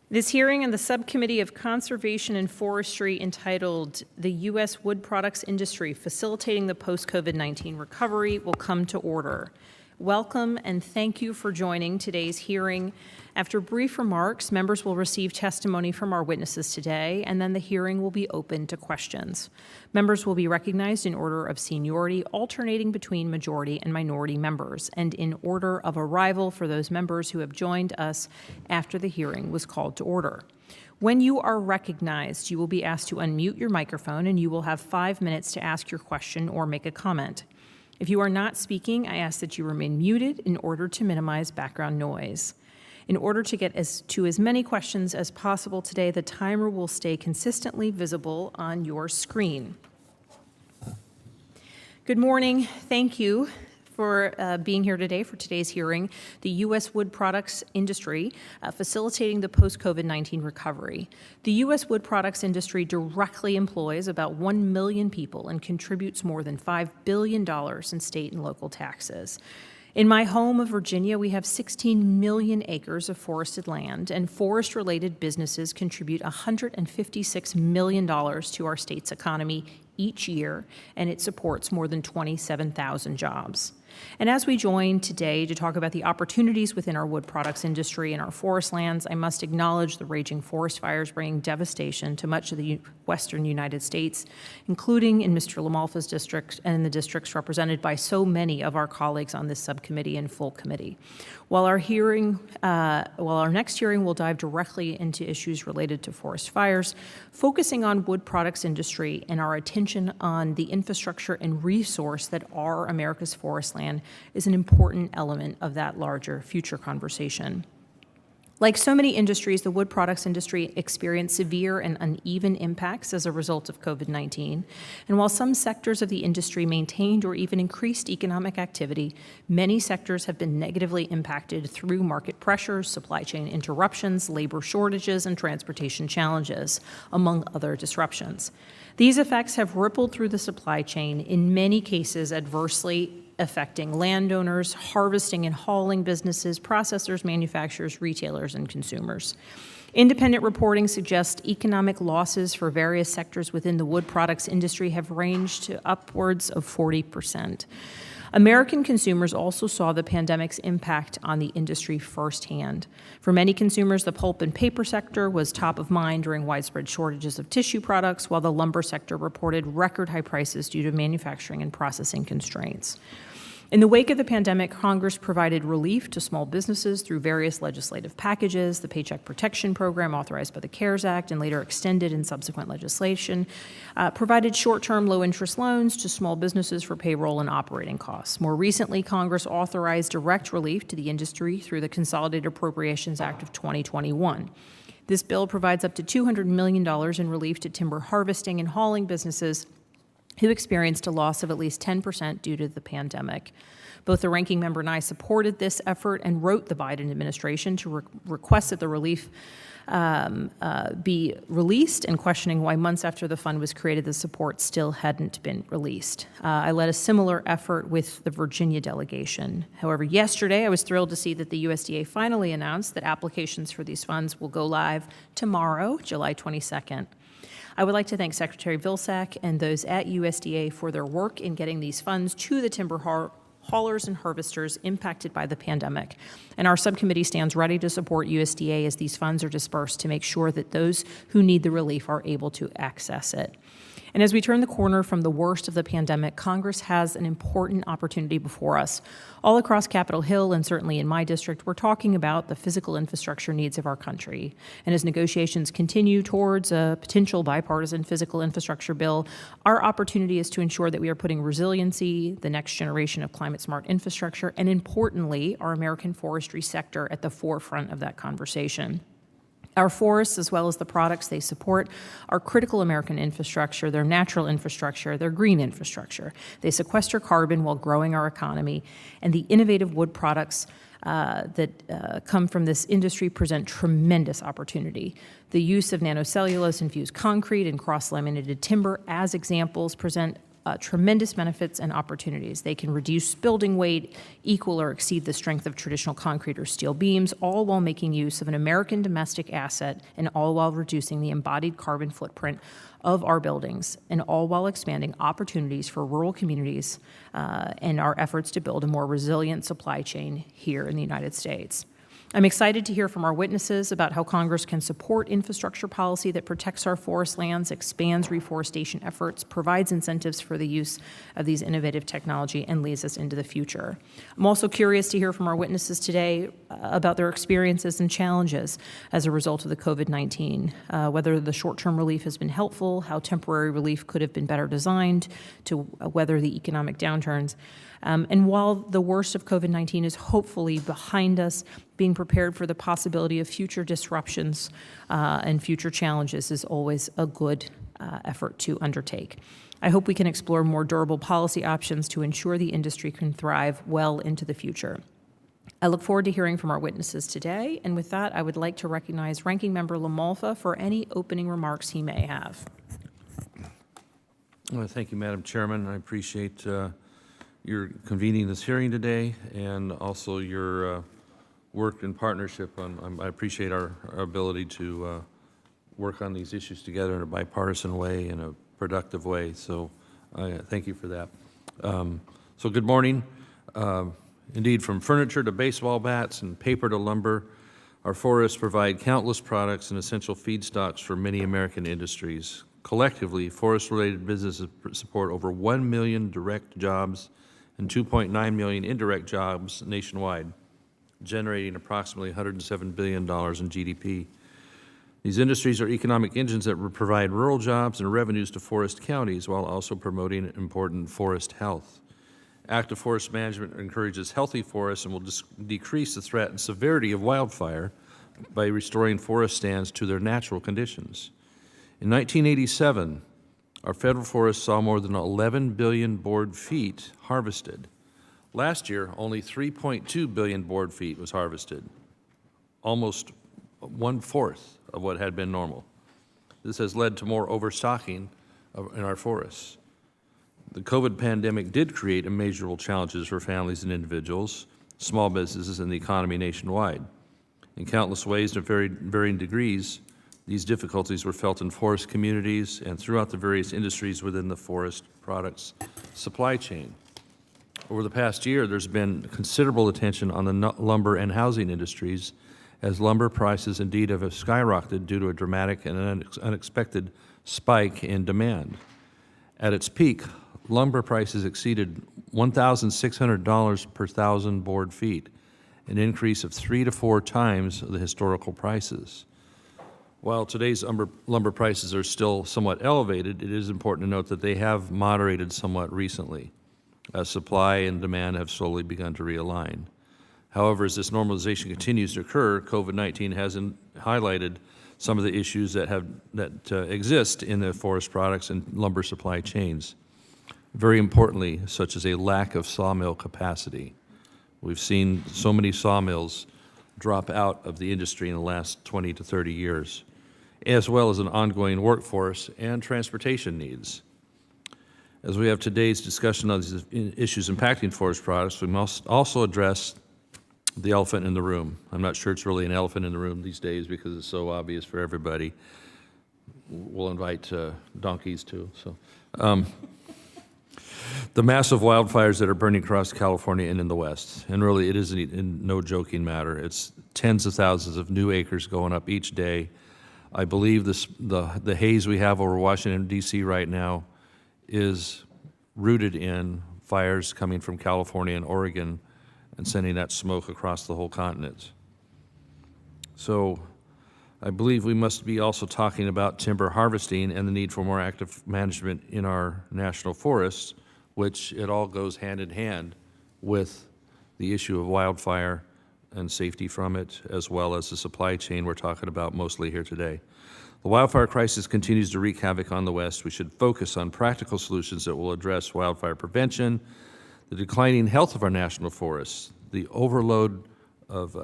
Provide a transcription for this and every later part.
This hearing in the Subcommittee of Conservation and Forestry entitled The U.S. Wood Products Industry Facilitating the Post-COVID-19 Recovery will come to order. Welcome and thank you for joining today's hearing. After brief remarks, members will receive testimony from our witnesses today, and then the hearing will be open to questions. Members will be recognized in order of seniority, alternating between majority and minority members, and in order of arrival for those members who have joined us after the hearing was called to order. When you are recognized, you will be asked to unmute your microphone, and you will have 5 minutes to ask your question or make a comment. If you are not speaking, I ask that you remain muted in order to minimize background noise. In order to get to as many questions as possible today, the timer will stay consistently visible on your screen. Good morning. Thank you for being here today for today's hearing, the U.S. Wood Products Industry Facilitating the Post-COVID-19 Recovery. The U.S. wood products industry directly employs about 1 million people and contributes more than $5 billion in state and local taxes. In my home of Virginia, we have 16 million acres of forested land, and forest-related businesses contribute $156 million to our state's economy each year, and it supports more than 27,000 jobs. And as we join today to talk about the opportunities within our wood products industry and our forest lands, I must acknowledge the raging forest fires bringing devastation to much of the western United States, including in Mr. LaMalfa's district and in the districts represented by so many of our colleagues on this subcommittee and full committee. While our next hearing will dive directly into issues related to forest fires, focusing on wood products industry and our attention on the infrastructure and resource that are America's forest land is an important element of that larger future conversation. Like so many industries, the wood products industry experienced severe and uneven impacts as a result of COVID-19. And while some sectors of the industry maintained or even increased economic activity, many sectors have been negatively impacted through market pressures, supply chain interruptions, labor shortages, and transportation challenges, among other disruptions. These effects have rippled through the supply chain, in many cases adversely affecting landowners, harvesting and hauling businesses, processors, manufacturers, retailers, and consumers. Independent reporting suggests economic losses for various sectors within the wood products industry have ranged to upwards of 40%. American consumers also saw the pandemic's impact on the industry firsthand. For many consumers, the pulp and paper sector was top of mind during widespread shortages of tissue products, while the lumber sector reported record high prices due to manufacturing and processing constraints. In the wake of the pandemic, Congress provided relief to small businesses through various legislative packages. The Paycheck Protection Program, authorized by the CARES Act and later extended in subsequent legislation, provided short-term low-interest loans to small businesses for payroll and operating costs. More recently, Congress authorized direct relief to the industry through the Consolidated Appropriations Act of 2021. This bill provides up to $200 million in relief to timber harvesting and hauling businesses who experienced a loss of at least 10% due to the pandemic. Both the ranking member and I supported this effort and wrote the Biden administration to request that the relief be released, and questioning why months after the fund was created, the support still hadn't been released. I led a similar effort with the Virginia delegation. However, yesterday I was thrilled to see that the USDA finally announced that applications for these funds will go live tomorrow, July 22nd. I would like to thank Secretary Vilsack and those at USDA for their work in getting these funds to the timber haulers and harvesters impacted by the pandemic. And our subcommittee stands ready to support USDA as these funds are dispersed to make sure that those who need the relief are able to access it. And as we turn the corner from the worst of the pandemic, Congress has an important opportunity before us. All across Capitol Hill, and certainly in my district, we're talking about the physical infrastructure needs of our country. And as negotiations continue towards a potential bipartisan physical infrastructure bill, our opportunity is to ensure that we are putting resiliency, the next generation of climate-smart infrastructure, and importantly, our American forestry sector at the forefront of that conversation. Our forests, as well as the products they support, are critical American infrastructure. They're natural infrastructure. They're green infrastructure. They sequester carbon while growing our economy. And the innovative wood products that come from this industry present tremendous opportunity. The use of nanocellulose-infused concrete and cross-laminated timber as examples present tremendous benefits and opportunities. They can reduce building weight, equal or exceed the strength of traditional concrete or steel beams, all while making use of an American domestic asset and all while reducing the embodied carbon footprint of our buildings, and all while expanding opportunities for rural communities and our efforts to build a more resilient supply chain here in the United States. I'm excited to hear from our witnesses about how Congress can support infrastructure policy that protects our forest lands, expands reforestation efforts, provides incentives for the use of these innovative technology, and leads us into the future. I'm also curious to hear from our witnesses today about their experiences and challenges as a result of the COVID-19, whether the short-term relief has been helpful, how temporary relief could have been better designed to weather the economic downturns. And while the worst of COVID-19 is hopefully behind us, being prepared for the possibility of future disruptions and future challenges is always a good effort to undertake. I hope we can explore more durable policy options to ensure the industry can thrive well into the future. I look forward to hearing from our witnesses today, and with that, I would like to recognize Ranking Member LaMalfa for any opening remarks he may have. Well, thank you, Madam Chairman. I appreciate your convening this hearing today, and also your work in partnership. I appreciate our ability to work on these issues together in a bipartisan way, in a productive way. So I thank you for that. So good morning. Indeed, from furniture to baseball bats and paper to lumber, our forests provide countless products and essential feedstocks for many American industries. Collectively, forest-related businesses support over 1 million direct jobs and 2.9 million indirect jobs nationwide, generating approximately $107 billion in GDP. These industries are economic engines that provide rural jobs and revenues to forest counties while also promoting important forest health. Active forest management encourages healthy forests and will decrease the threat and severity of wildfire by restoring forest stands to their natural conditions. In 1987, our federal forests saw more than 11 billion board feet harvested. Last year, only 3.2 billion board feet was harvested, almost 1/4 of what had been normal. This has led to more overstocking in our forests. The COVID pandemic did create immeasurable challenges for families and individuals, small businesses, and the economy nationwide. In countless ways and varying degrees, these difficulties were felt in forest communities and throughout the various industries within the forest products supply chain. Over the past year, there's been considerable attention on the lumber and housing industries, as lumber prices indeed have skyrocketed due to a dramatic and unexpected spike in demand. At its peak, lumber prices exceeded $1,600 per thousand board feet, an increase of 3 to 4 times the historical prices. While today's lumber prices are still somewhat elevated, it is important to note that they have moderated somewhat recently, as supply and demand have slowly begun to realign. However, as this normalization continues to occur, COVID-19 has highlighted some of the issues that exist in the forest products and lumber supply chains. Very importantly, such as a lack of sawmill capacity. We've seen so many sawmills drop out of the industry in the last 20 to 30 years, as well as an ongoing workforce and transportation needs. As we have today's discussion on these issues impacting forest products, we must also address the elephant in the room. I'm not sure it's really an elephant in the room these days because it's so obvious for everybody. We'll invite donkeys too. The massive wildfires that are burning across California and in the West, and really it is no joking matter. It's tens of thousands of new acres going up each day. I believe the haze we have over Washington, D.C. right now is rooted in fires coming from California and Oregon and sending that smoke across the whole continent. So I believe we must be also talking about timber harvesting and the need for more active management in our national forests, which it all goes hand in hand with the issue of wildfire and safety from it, as well as the supply chain we're talking about mostly here today. The wildfire crisis continues to wreak havoc on the West. We should focus on practical solutions that will address wildfire prevention, the declining health of our national forests, the overload of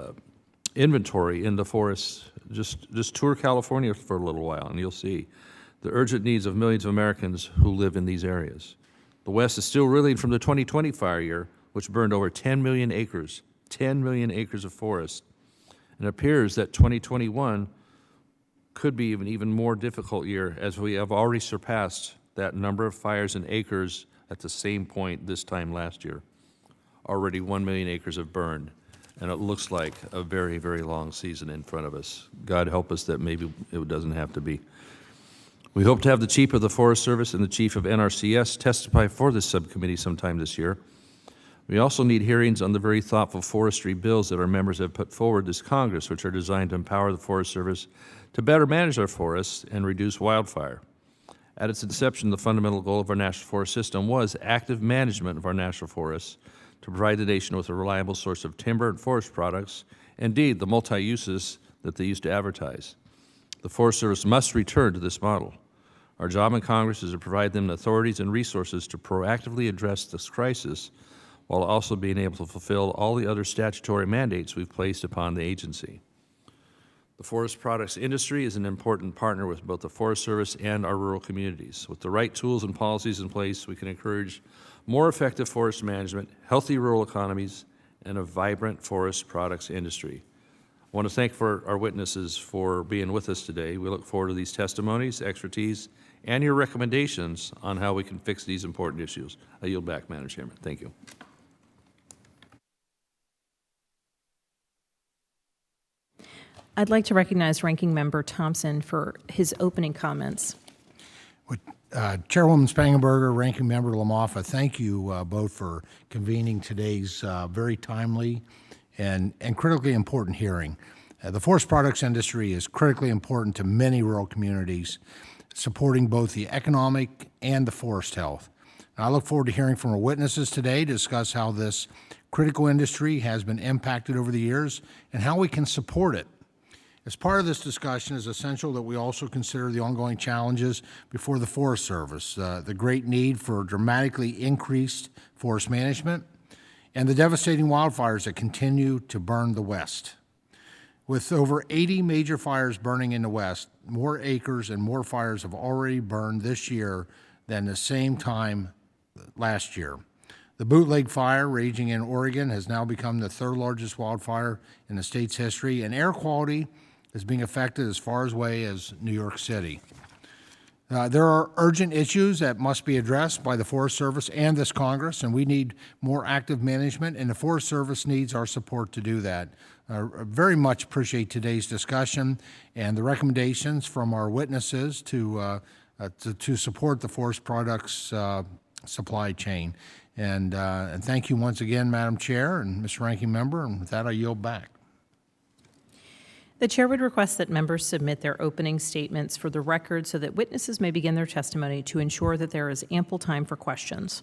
inventory in the forests. Just tour California for a little while and you'll see the urgent needs of millions of Americans who live in these areas. The West is still reeling from the 2020 fire year, which burned over 10 million acres of forest. And it appears that 2021 could be an even more difficult year, as we have already surpassed that number of fires and acres at the same point this time last year. Already 1 million acres have burned, and it looks like a very, very long season in front of us. God help us that maybe it doesn't have to be. We hope to have the Chief of the Forest Service and the Chief of NRCS testify for this subcommittee sometime this year. We also need hearings on the very thoughtful forestry bills that our members have put forward this Congress, which are designed to empower the Forest Service to better manage our forests and reduce wildfire. At its inception, the fundamental goal of our national forest system was active management of our national forests to provide the nation with a reliable source of timber and forest products, indeed, the multi-uses that they used to advertise. The Forest Service must return to this model. Our job in Congress is to provide them the authorities and resources to proactively address this crisis while also being able to fulfill all the other statutory mandates we've placed upon the agency. The forest products industry is an important partner with both the Forest Service and our rural communities. With the right tools and policies in place, we can encourage more effective forest management, healthy rural economies, and a vibrant forest products industry. I want to thank our witnesses for being with us today. We look forward to these testimonies, expertise, and your recommendations on how we can fix these important issues. I yield back, Madam Chairman. Thank you. I'd like to recognize Ranking Member Thompson for his opening comments. Chairwoman Spangenberger, Ranking Member LaMoffa, thank you both for convening today's very timely and critically important hearing. The forest products industry is critically important to many rural communities, supporting both the economic and the forest health. And I look forward to hearing from our witnesses today to discuss how this critical industry has been impacted over the years and how we can support it. As part of this discussion, it's essential that we also consider the ongoing challenges before the Forest Service, the great need for dramatically increased forest management, and the devastating wildfires that continue to burn the West. With over 80 major fires burning in the West, more acres and more fires have already burned this year than the same time last year. The bootleg fire raging in Oregon has now become the third largest wildfire in the state's history, and air quality is being affected as far away as New York City. There are urgent issues that must be addressed by the Forest Service and this Congress, and we need more active management, and the Forest Service needs our support to do that. I very much appreciate today's discussion and the recommendations from our witnesses to support the forest products supply chain. And thank you once again, Madam Chair and Mr. Ranking Member, and with that I yield back. The chair would request that members submit their opening statements for the record so that witnesses may begin their testimony to ensure that there is ample time for questions.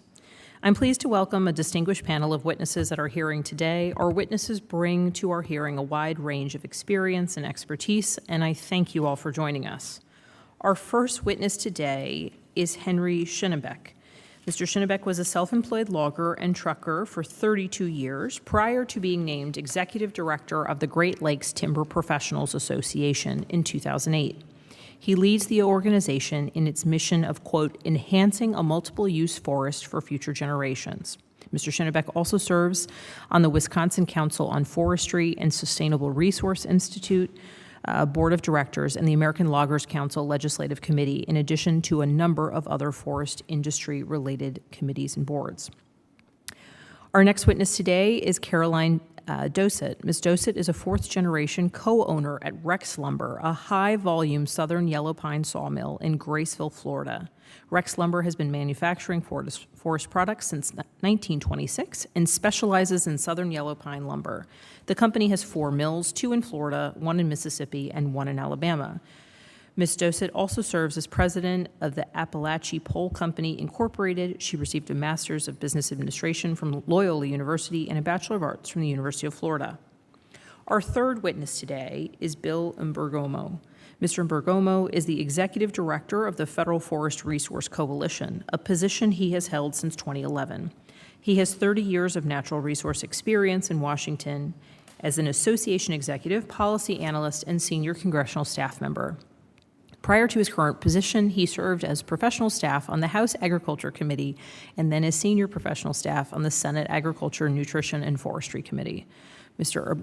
I'm pleased to welcome a distinguished panel of witnesses at our hearing today. Our witnesses bring to our hearing a wide range of experience and expertise, and I thank you all for joining us. Our first witness today is Henry Schinebek. Mr. Schinebek was a self-employed logger and trucker for 32 years prior to being named Executive Director of the Great Lakes Timber Professionals Association in 2008. He leads the organization in its mission of, quote, enhancing a multiple-use forest for future generations. Mr. Schinebek also serves on the Wisconsin Council on Forestry and Sustainable Resource Institute Board of Directors and the American Loggers Council Legislative Committee, in addition to a number of other forest industry-related committees and boards. Our next witness today is Caroline Dossett. Ms. Dossett is a fourth-generation co-owner at Rex Lumber, a high-volume southern yellow pine sawmill in Graceville, Florida. Rex Lumber has been manufacturing forest products since 1926 and specializes in southern yellow pine lumber. The company has 4 mills, 2 in Florida, 1 in Mississippi, and 1 in Alabama. Ms. Dossett also serves as president of the Appalachian Pole Company, Incorporated. She received a Master's of Business Administration from Loyola University and a Bachelor of Arts from the University of Florida. Our third witness today is Bill Embergomo. Mr. Embergomo is the Executive Director of the Federal Forest Resource Coalition, a position he has held since 2011. He has 30 years of natural resource experience in Washington as an association executive, policy analyst, and senior congressional staff member. Prior to his current position, he served as professional staff on the House Agriculture Committee and then as senior professional staff on the Senate Agriculture, Nutrition, and Forestry Committee. Mr.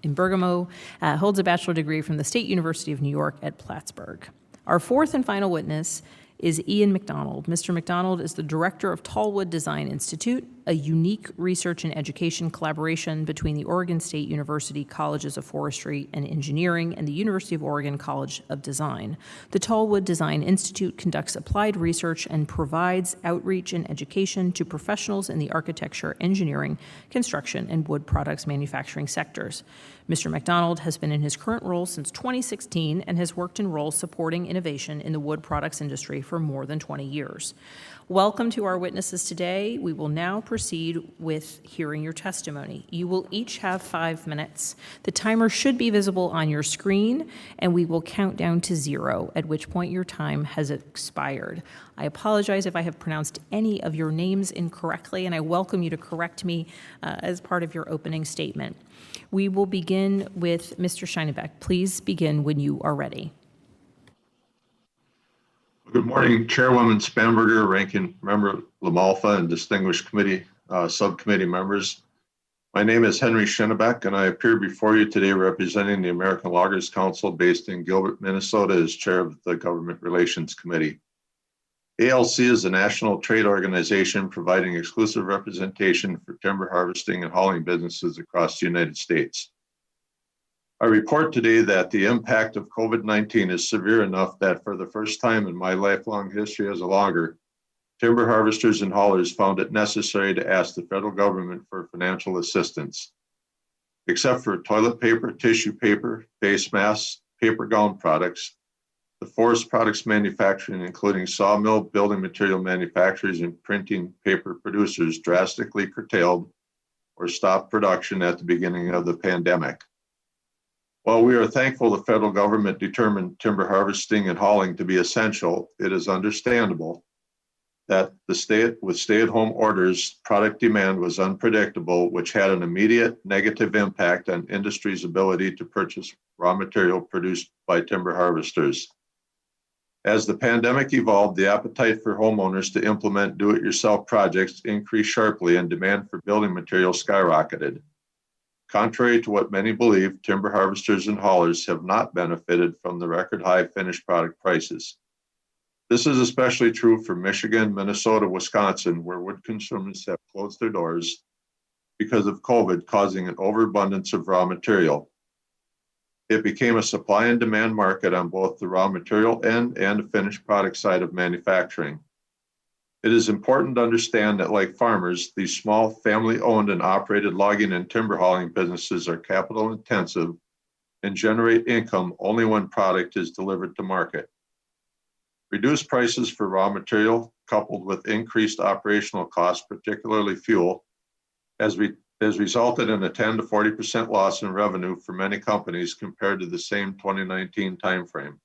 Embergomo holds a bachelor's degree from the State University of New York at Plattsburgh. Our fourth and final witness is Ian McDonald. Mr. McDonald is the director of Tallwood Design Institute, a unique research and education collaboration between the Oregon State University Colleges of Forestry and Engineering and the University of Oregon College of Design. The Tallwood Design Institute conducts applied research and provides outreach and education to professionals in the architecture, engineering, construction, and wood products manufacturing sectors. Mr. McDonald has been in his current role since 2016 and has worked in roles supporting innovation in the wood products industry for more than 20 years. Welcome to our witnesses today. We will now proceed with hearing your testimony. You will each have 5 minutes. The timer should be visible on your screen, and we will count down to 0, at which point your time has expired. I apologize if I have pronounced any of your names incorrectly, and I welcome you to correct me as part of your opening statement. We will begin with Mr. Schinebek. Please begin when you are ready. Good morning, Chairwoman Spanberger, Ranking Member Lamalfa, and distinguished subcommittee members. My name is Henry Schinebek, and I appear before you today representing the American Loggers Council based in Gilbert, Minnesota, as chair of the Government Relations Committee. ALC is a national trade organization providing exclusive representation for timber harvesting and hauling businesses across the United States. I report today that the impact of COVID-19 is severe enough that for the first time in my lifelong history as a logger, timber harvesters and haulers found it necessary to ask the federal government for financial assistance. Except for toilet paper, tissue paper, face masks, paper gown products, the forest products manufacturing, including sawmill, building material manufacturers, and printing paper producers drastically curtailed or stopped production at the beginning of the pandemic. While we are thankful the federal government determined timber harvesting and hauling to be essential, it is understandable that with stay-at-home orders, product demand was unpredictable, which had an immediate negative impact on industry's ability to purchase raw material produced by timber harvesters. As the pandemic evolved, the appetite for homeowners to implement do-it-yourself projects increased sharply and demand for building materials skyrocketed. Contrary to what many believe, timber harvesters and haulers have not benefited from the record high finished product prices. This is especially true for Michigan, Minnesota, Wisconsin, where wood consumers have closed their doors because of COVID, causing an overabundance of raw material. It became a supply and demand market on both the raw material end and the finished product side of manufacturing. It is important to understand that, like farmers, these small family-owned and operated logging and timber hauling businesses are capital intensive and generate income only when product is delivered to market. Reduced prices for raw material, coupled with increased operational costs, particularly fuel, has resulted in a 10 to 40% loss in revenue for many companies compared to the same 2019 timeframe.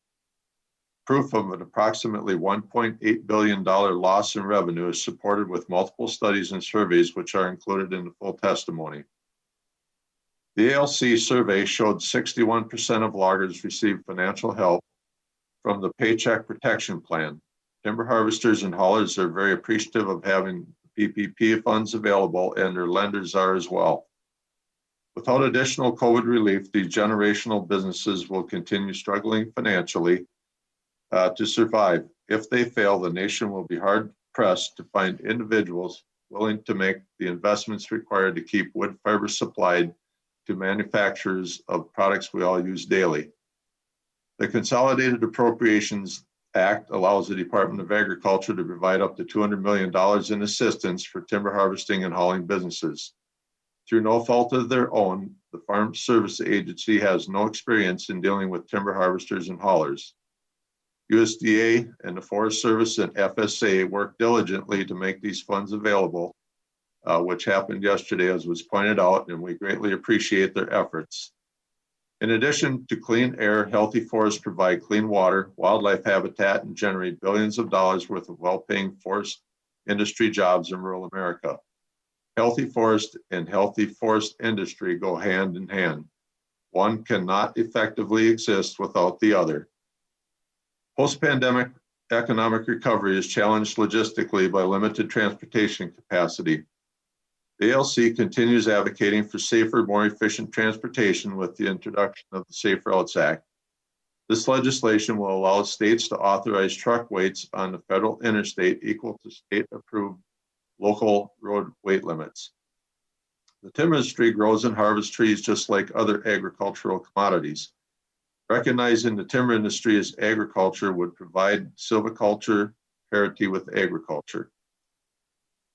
Proof of an approximately $1.8 billion loss in revenue is supported with multiple studies and surveys, which are included in the full testimony. The ALC survey showed 61% of loggers received financial help from the Paycheck Protection Plan. Timber harvesters and haulers are very appreciative of having PPP funds available, and their lenders are as well. Without additional COVID relief, these generational businesses will continue struggling financially to survive. If they fail, the nation will be hard pressed to find individuals willing to make the investments required to keep wood fiber supplied to manufacturers of products we all use daily. The Consolidated Appropriations Act allows the Department of Agriculture to provide up to $200 million in assistance for timber harvesting and hauling businesses. Through no fault of their own, the Farm Service Agency has no experience in dealing with timber harvesters and haulers. USDA and the Forest Service and FSA worked diligently to make these funds available, which happened yesterday, as was pointed out, and we greatly appreciate their efforts. In addition to clean air, healthy forests provide clean water, wildlife habitat, and generate billions of dollars worth of well-paying forest industry jobs in rural America. Healthy forest and healthy forest industry go hand in hand. One cannot effectively exist without the other. Post-pandemic economic recovery is challenged logistically by limited transportation capacity. The ALC continues advocating for safer, more efficient transportation with the introduction of the Safe Routes Act. This legislation will allow states to authorize truck weights on the federal interstate equal to state-approved local road weight limits. The timber industry grows and harvests trees just like other agricultural commodities. Recognizing the timber industry as agriculture would provide silviculture parity with agriculture.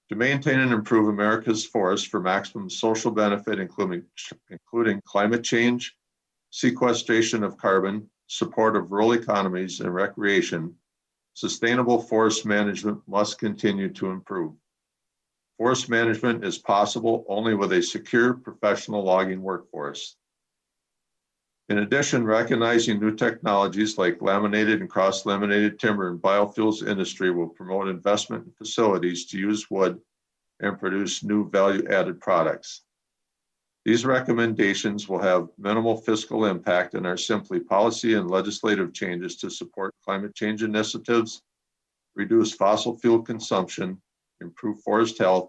To maintain and improve America's forests for maximum social benefit, including climate change, sequestration of carbon, support of rural economies and recreation, sustainable forest management must continue to improve. Forest management is possible only with a secure professional logging workforce. In addition, recognizing new technologies like laminated and cross-laminated timber and biofuels industry will promote investment in facilities to use wood and produce new value-added products. These recommendations will have minimal fiscal impact and are simply policy and legislative changes to support climate change initiatives, reduce fossil fuel consumption, improve forest health,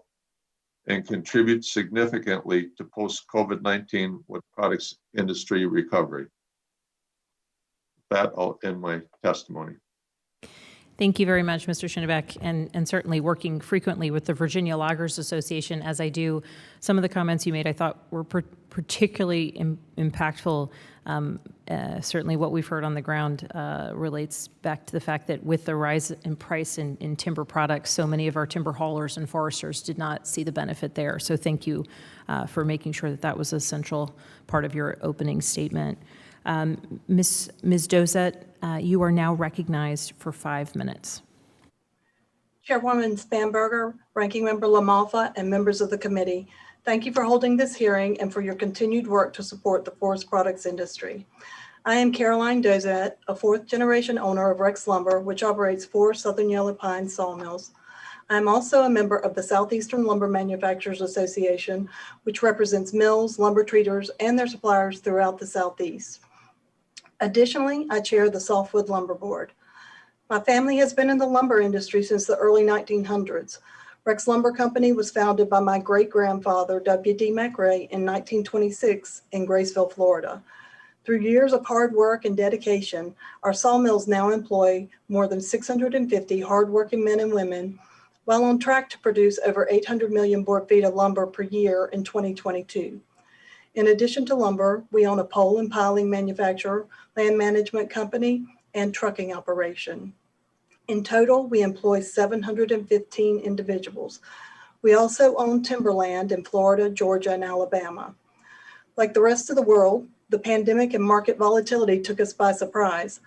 and contribute significantly to post-COVID-19 wood products industry recovery. With that, I'll end my testimony. Thank you very much, Mr. Schinebek, and certainly working frequently with the Virginia Loggers Association, as I do. Some of the comments you made I thought were particularly impactful. Certainly what we've heard on the ground relates back to the fact that with the rise in price in timber products, so many of our timber haulers and foresters did not see the benefit there. So thank you for making sure that that was a central part of your opening statement. Ms. Dozet, you are now recognized for 5 minutes. Chairwoman Spanberger, Ranking Member LaMalfa, and members of the committee, thank you for holding this hearing and for your continued work to support the forest products industry. I am Caroline Dozet, a fourth-generation owner of Rex Lumber, which operates 4 Southern Yellow Pine sawmills. I am also a member of the Southeastern Lumber Manufacturers Association, which represents mills, lumber treaters, and their suppliers throughout the Southeast. Additionally, I chair the Softwood Lumber Board. My family has been in the lumber industry since the early 1900s. Rex Lumber Company was founded by my great-grandfather, W.D. McRae, in 1926 in Graceville, Florida. Through years of hard work and dedication, our sawmills now employ more than 650 hardworking men and women, while on track to produce over 800 million board feet of lumber per year in 2022. In addition to lumber, we own a pole and piling manufacturer, land management company, and trucking operation. In total, we employ 715 individuals. We also own timberland in Florida, Georgia, and Alabama. Like the rest of the world, the pandemic and market volatility took us by surprise.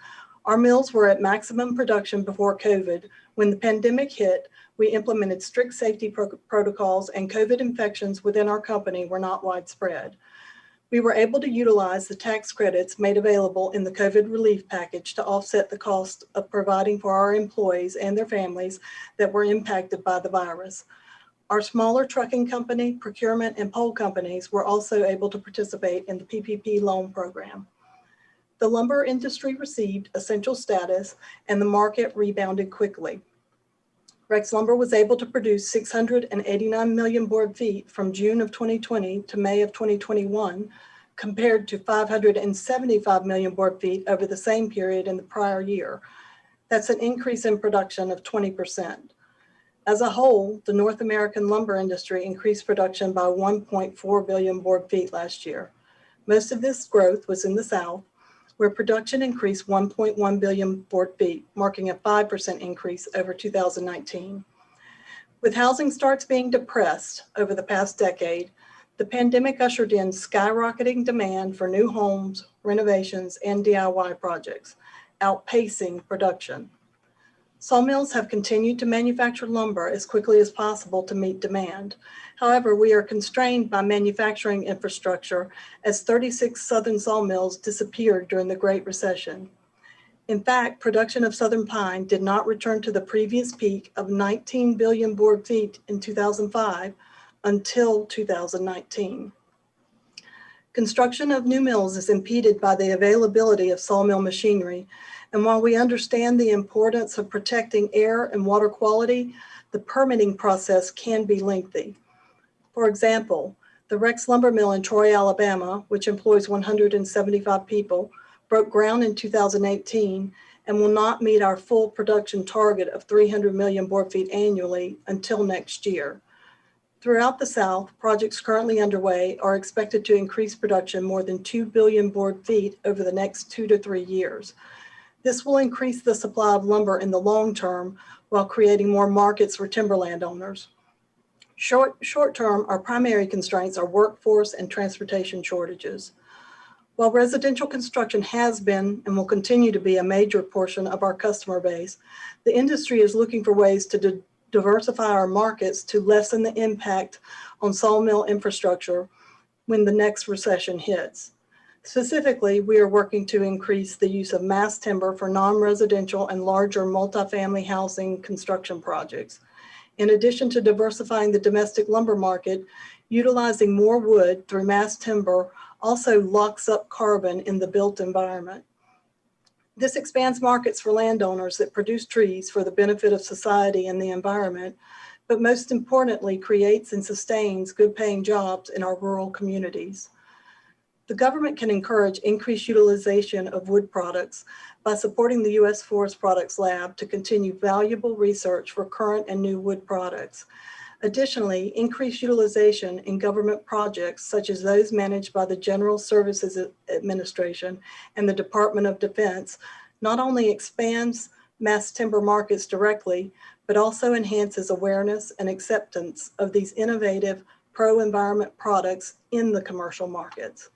Our mills were at maximum production before COVID. When the pandemic hit, we implemented strict safety protocols, and COVID infections within our company were not widespread. We were able to utilize the tax credits made available in the COVID relief package to offset the cost of providing for our employees and their families that were impacted by the virus. Our smaller trucking company, procurement, and pole companies were also able to participate in the PPP loan program. The lumber industry received essential status and the market rebounded quickly. Rex Lumber was able to produce 689 million board feet from June of 2020 to May of 2021, compared to 575 million board feet over the same period in the prior year. That's an increase in production of 20%. As a whole, the North American lumber industry increased production by 1.4 billion board feet last year. Most of this growth was in the South, where production increased 1.1 billion board feet, marking a 5% increase over 2019. With housing starts being depressed over the past decade, the pandemic ushered in skyrocketing demand for new homes, renovations, and DIY projects, outpacing production. Sawmills have continued to manufacture lumber as quickly as possible to meet demand. However, we are constrained by manufacturing infrastructure as 36 southern sawmills disappeared during the Great Recession. In fact, production of southern pine did not return to the previous peak of 19 billion board feet in 2005 until 2019. Construction of new mills is impeded by the availability of sawmill machinery, and while we understand the importance of protecting air and water quality, the permitting process can be lengthy. For example, the Rex Lumber Mill in Troy, Alabama, which employs 175 people, broke ground in 2018 and will not meet our full production target of 300 million board feet annually until next year. Throughout the South, projects currently underway are expected to increase production more than 2 billion board feet over the next 2 to 3 years. This will increase the supply of lumber in the long term while creating more markets for timberland owners. Short term, our primary constraints are workforce and transportation shortages. While residential construction has been and will continue to be a major portion of our customer base, the industry is looking for ways to diversify our markets to lessen the impact on sawmill infrastructure when the next recession hits. Specifically, we are working to increase the use of mass timber for non-residential and larger multifamily housing construction projects. In addition to diversifying the domestic lumber market, utilizing more wood through mass timber also locks up carbon in the built environment. This expands markets for landowners that produce trees for the benefit of society and the environment, but most importantly, creates and sustains good-paying jobs in our rural communities. The government can encourage increased utilization of wood products by supporting the U.S. Forest Products Lab to continue valuable research for current and new wood products. Additionally, increased utilization in government projects such as those managed by the General Services Administration and the Department of Defense not only expands mass timber markets directly, but also enhances awareness and acceptance of these innovative pro-environment products in the commercial markets.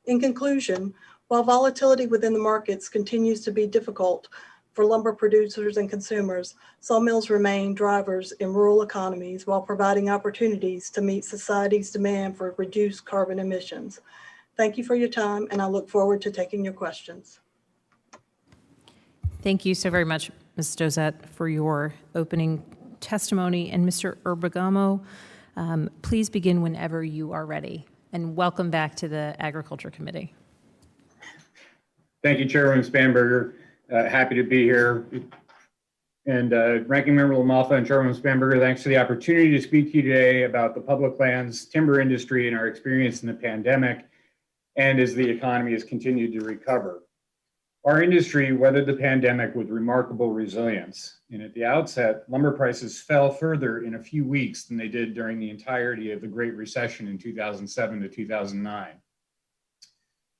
In conclusion, while volatility within the markets continues to be difficult for lumber producers and consumers, sawmills remain drivers in rural economies while providing opportunities to meet society's demand for reduced carbon emissions. Thank you for your time, and I look forward to taking your questions. Thank you so very much, Ms. Dozette, for your opening testimony. And Mr. Embergomo, please begin whenever you are ready. And welcome back to the Agriculture Committee. Thank you, Chairwoman Spanberger. Happy to be here. And Ranking Member LaMalfa and Chairwoman Spanberger, thanks for the opportunity to speak to you today about the public lands timber industry and our experience in the pandemic and as the economy has continued to recover. Our industry weathered the pandemic with remarkable resilience. And at the outset, lumber prices fell further in a few weeks than they did during the entirety of the Great Recession in 2007 to 2009.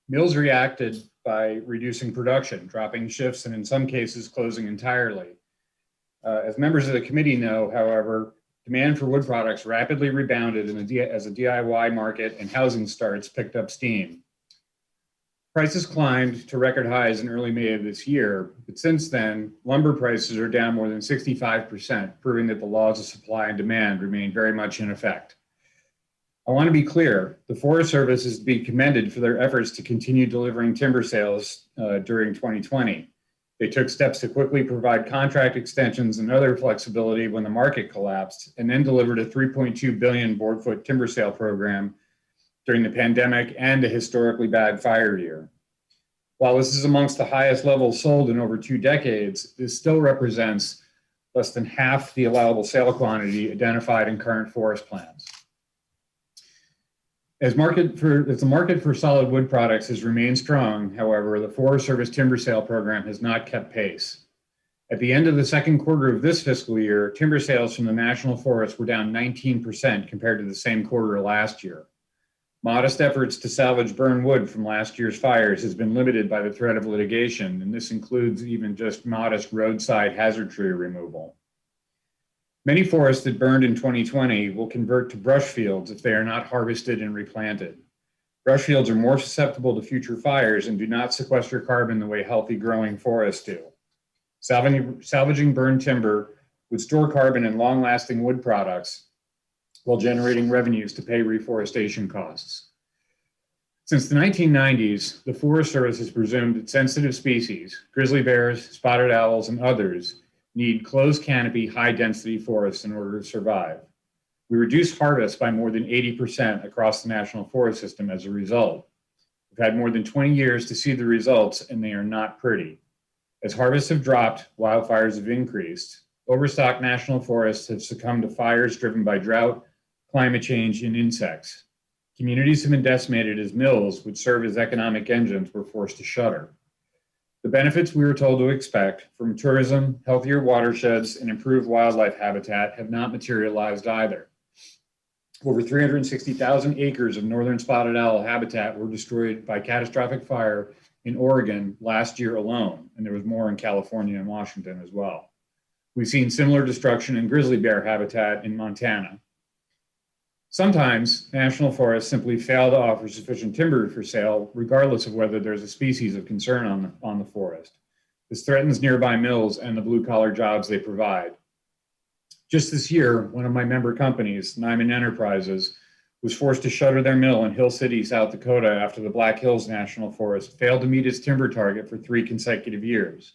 Mills reacted by reducing production, dropping shifts, and in some cases, closing entirely. As members of the committee know, however, demand for wood products rapidly rebounded as a DIY market and housing starts picked up steam. Prices climbed to record highs in early May of this year, but since then, lumber prices are down more than 65%, proving that the laws of supply and demand remain very much in effect. I want to be clear, the Forest Service is to be commended for their efforts to continue delivering timber sales during 2020. They took steps to quickly provide contract extensions and other flexibility when the market collapsed, and then delivered a 3.2 billion board foot timber sale program during the pandemic and a historically bad fire year. While this is amongst the highest levels sold in over 2 decades, this still represents less than half the allowable sale quantity identified in current forest plans. As the market for solid wood products has remained strong, however, the Forest Service timber sale program has not kept pace. At the end of the second quarter of this fiscal year, timber sales from the National Forest were down 19% compared to the same quarter last year. Modest efforts to salvage burned wood from last year's fires has been limited by the threat of litigation, and this includes even just modest roadside hazard tree removal. Many forests that burned in 2020 will convert to brush fields if they are not harvested and replanted. Brush fields are more susceptible to future fires and do not sequester carbon the way healthy growing forests do. Salvaging burned timber would store carbon in long-lasting wood products while generating revenues to pay reforestation costs. Since the 1990s, the Forest Service has presumed that sensitive species, grizzly bears, spotted owls, and others, need closed canopy, high density forests in order to survive. We reduced harvest by more than 80% across the National Forest System as a result. We've had more than 20 years to see the results, and they are not pretty. As harvests have dropped, wildfires have increased. Overstocked national forests have succumbed to fires driven by drought, climate change, and insects. Communities have been decimated as mills, which serve as economic engines, were forced to shutter. The benefits we were told to expect from tourism, healthier watersheds, and improved wildlife habitat have not materialized either. Over 360,000 acres of northern spotted owl habitat were destroyed by catastrophic fire in Oregon last year alone, and there was more in California and Washington as well. We've seen similar destruction in grizzly bear habitat in Montana. Sometimes national forests simply fail to offer sufficient timber for sale, regardless of whether there's a species of concern on the forest. This threatens nearby mills and the blue-collar jobs they provide. Just this year, one of my member companies, Nyman Enterprises, was forced to shutter their mill in Hill City, South Dakota, after the Black Hills National Forest failed to meet its timber target for 3 consecutive years.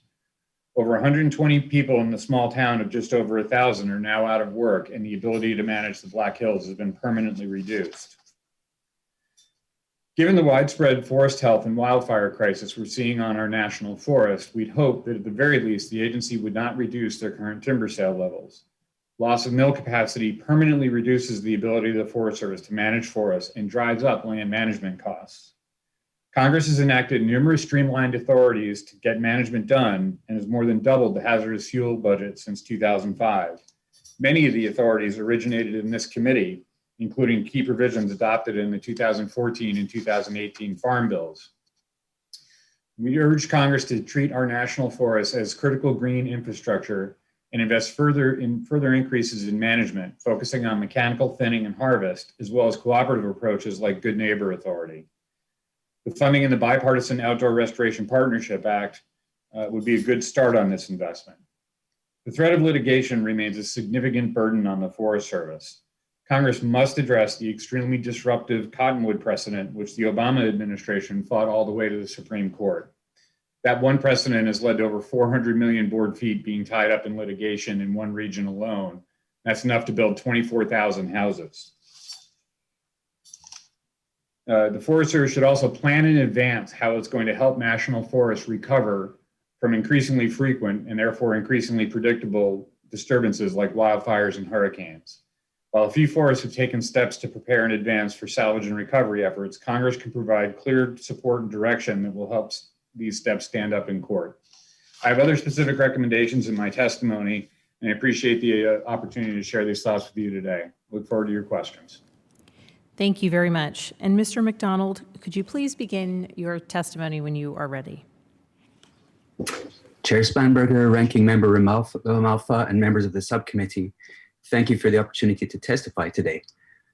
Over 120 people in the small town of just over 1,000 are now out of work, and the ability to manage the Black Hills has been permanently reduced. Given the widespread forest health and wildfire crisis we're seeing on our national forest, we'd hope that at the very least, the agency would not reduce their current timber sale levels. Loss of mill capacity permanently reduces the ability of the Forest Service to manage forests and drives up land management costs. Congress has enacted numerous streamlined authorities to get management done and has more than doubled the hazardous fuel budget since 2005. Many of the authorities originated in this committee, including key provisions adopted in the 2014 and 2018 Farm Bills. We urge Congress to treat our national forests as critical green infrastructure and invest further increases in management, focusing on mechanical thinning and harvest, as well as cooperative approaches like Good Neighbor Authority. The funding in the Bipartisan Outdoor Restoration Partnership Act would be a good start on this investment. The threat of litigation remains a significant burden on the Forest Service. Congress must address the extremely disruptive cottonwood precedent, which the Obama administration fought all the way to the Supreme Court. That one precedent has led to over 400 million board feet being tied up in litigation in one region alone. That's enough to build 24,000 houses. The Forest Service should also plan in advance how it's going to help national forests recover from increasingly frequent and therefore increasingly predictable disturbances like wildfires and hurricanes. While a few forests have taken steps to prepare in advance for salvage and recovery efforts, Congress can provide clear support and direction that will help these steps stand up in court. I have other specific recommendations in my testimony, and I appreciate the opportunity to share these thoughts with you today. Look forward to your questions. Thank you very much. And Mr. McDonald, could you please begin your testimony when you are ready? Chair Spanberger, Ranking Member Ramalfa, and members of the subcommittee, thank you for the opportunity to testify today.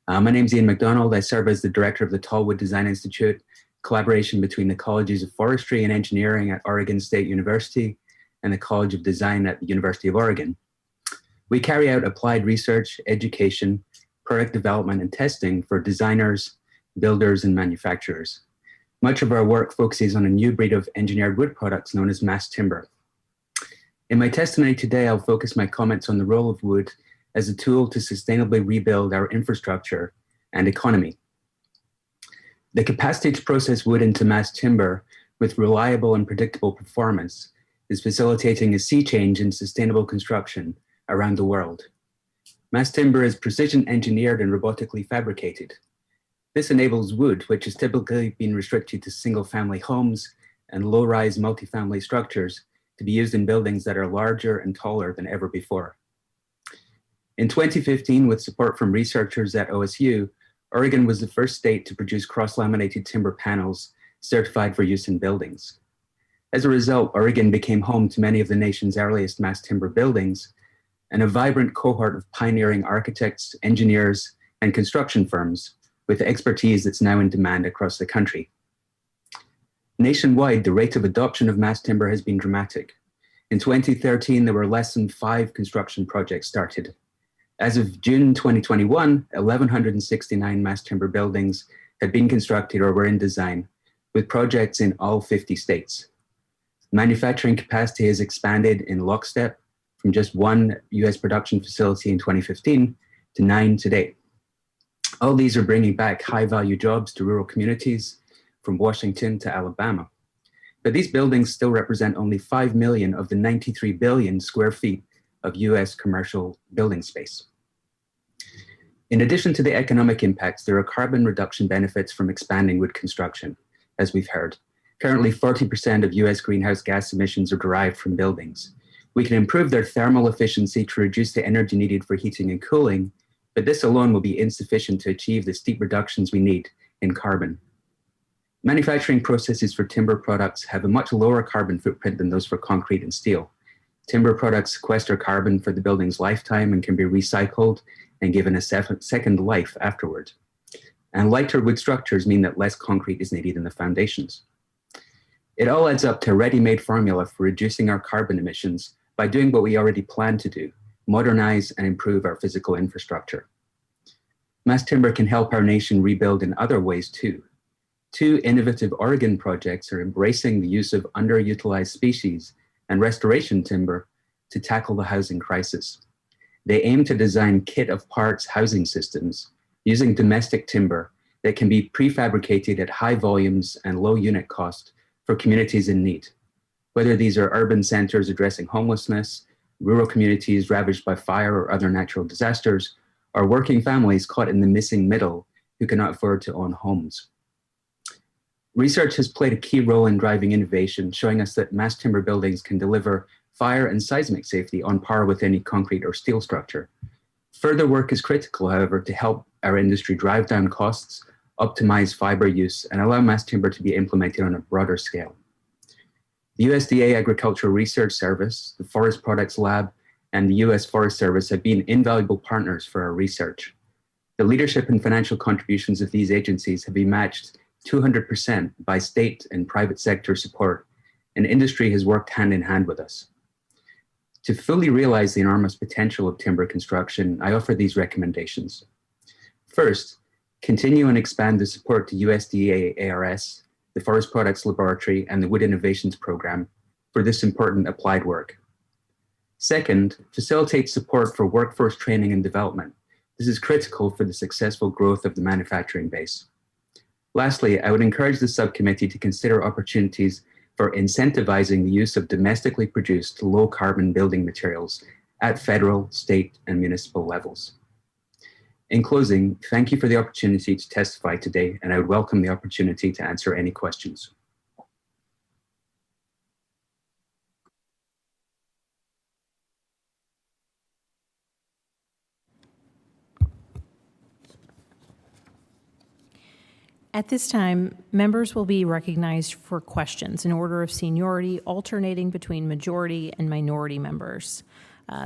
My name is Ian McDonald. I serve as the director of the Tallwood Design Institute, collaboration between the Colleges of Forestry and Engineering at Oregon State University and the College of Design at the University of Oregon. We carry out applied research, education, product development, and testing for designers, builders, and manufacturers. Much of our work focuses on a new breed of engineered wood products known as mass timber. In my testimony today, I'll focus my comments on the role of wood as a tool to sustainably rebuild our infrastructure and economy. The capacity to process wood into mass timber with reliable and predictable performance is facilitating a sea change in sustainable construction around the world. Mass timber is precision engineered and robotically fabricated. This enables wood, which has typically been restricted to single-family homes and low-rise multifamily structures, to be used in buildings that are larger and taller than ever before. In 2015, with support from researchers at OSU, Oregon was the first state to produce cross-laminated timber panels certified for use in buildings. As a result, Oregon became home to many of the nation's earliest mass timber buildings and a vibrant cohort of pioneering architects, engineers, and construction firms with expertise that's now in demand across the country. Nationwide, the rate of adoption of mass timber has been dramatic. In 2013, there were less than 5 construction projects started. As of June 2021, 1,169 mass timber buildings had been constructed or were in design, with projects in all 50 states. Manufacturing capacity has expanded in lockstep from just 1 US production facility in 2015 to 9 today. All these are bringing back high-value jobs to rural communities from Washington to Alabama. But these buildings still represent only 5 million of the 93 billion square feet of US commercial building space. In addition to the economic impacts, there are carbon reduction benefits from expanding wood construction, as we've heard. Currently, 40% of US greenhouse gas emissions are derived from buildings. We can improve their thermal efficiency to reduce the energy needed for heating and cooling, but this alone will be insufficient to achieve the steep reductions we need in carbon. Manufacturing processes for timber products have a much lower carbon footprint than those for concrete and steel. Timber products sequester carbon for the building's lifetime and can be recycled and given a second life afterward. And lighter wood structures mean that less concrete is needed in the foundations. It all adds up to a ready-made formula for reducing our carbon emissions by doing what we already plan to do: modernize and improve our physical infrastructure. Mass timber can help our nation rebuild in other ways too. Two innovative Oregon projects are embracing the use of underutilized species and restoration timber to tackle the housing crisis. They aim to design kit of parts housing systems using domestic timber that can be prefabricated at high volumes and low unit cost for communities in need. Whether these are urban centers addressing homelessness, rural communities ravaged by fire or other natural disasters, or working families caught in the missing middle who cannot afford to own homes. Research has played a key role in driving innovation, showing us that mass timber buildings can deliver fire and seismic safety on par with any concrete or steel structure. Further work is critical, however, to help our industry drive down costs, optimize fiber use, and allow mass timber to be implemented on a broader scale. The USDA Agricultural Research Service, the Forest Products Lab, and the US Forest Service have been invaluable partners for our research. The leadership and financial contributions of these agencies have been matched 200% by state and private sector support, and industry has worked hand in hand with us. To fully realize the enormous potential of timber construction, I offer these recommendations. First, continue and expand the support to USDA ARS, the Forest Products Laboratory, and the Wood Innovations Program for this important applied work. Second, facilitate support for workforce training and development. This is critical for the successful growth of the manufacturing base. Lastly, I would encourage the subcommittee to consider opportunities for incentivizing the use of domestically produced low carbon building materials at federal, state, and municipal levels. In closing, thank you for the opportunity to testify today, and I would welcome the opportunity to answer any questions. At this time, members will be recognized for questions in order of seniority, alternating between majority and minority members.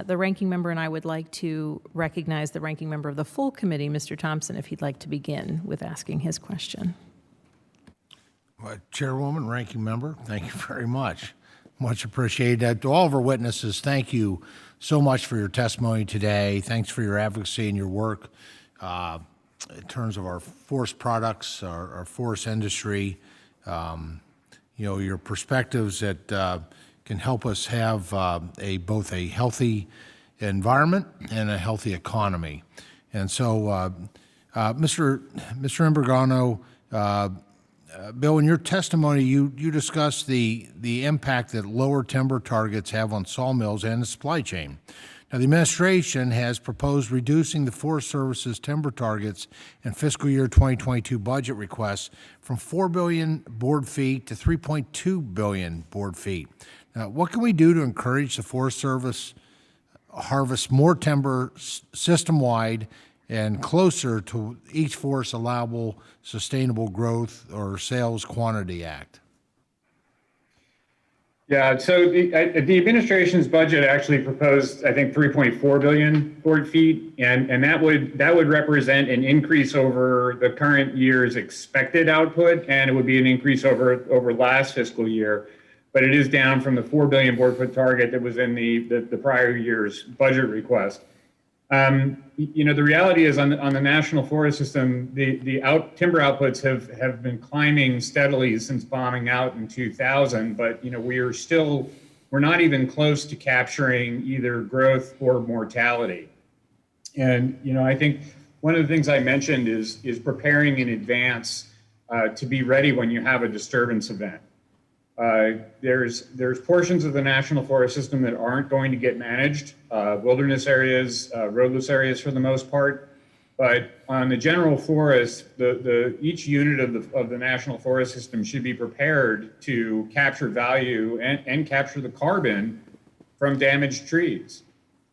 The ranking member and I would like to recognize the ranking member of the full committee, Mr. Thompson, if he'd like to begin with asking his question. Chairwoman, ranking member, thank you very much. Much appreciated. To all of our witnesses, thank you so much for your testimony today. Thanks for your advocacy and your work in terms of our forest products, our forest industry. Your perspectives that can help us have both a healthy environment and a healthy economy. And so, Mr. Embergomo, Bill, in your testimony, you discussed the impact that lower timber targets have on sawmills and the supply chain. Now, the administration has proposed reducing the Forest Service's timber targets in fiscal year 2022 budget requests from 4 billion board feet to 3.2 billion board feet. Now, what can we do to encourage the Forest Service harvest more timber system-wide and closer to each forest's allowable sustainable growth or sales quantity act? Yeah, so the administration's budget actually proposed, I think, 3.4 billion board feet, and that would represent an increase over the current year's expected output, and it would be an increase over last fiscal year, but it is down from the 4 billion board foot target that was in the prior year's budget request. The reality is on the national forest system, the timber outputs have been climbing steadily since bombing out in 2000, but we're not even close to capturing either growth or mortality. And I think one of the things I mentioned is preparing in advance to be ready when you have a disturbance event. There's portions of the National Forest System that aren't going to get managed, wilderness areas, roadless areas for the most part. But on the general forest, each unit of the National Forest System should be prepared to capture value and capture the carbon from damaged trees.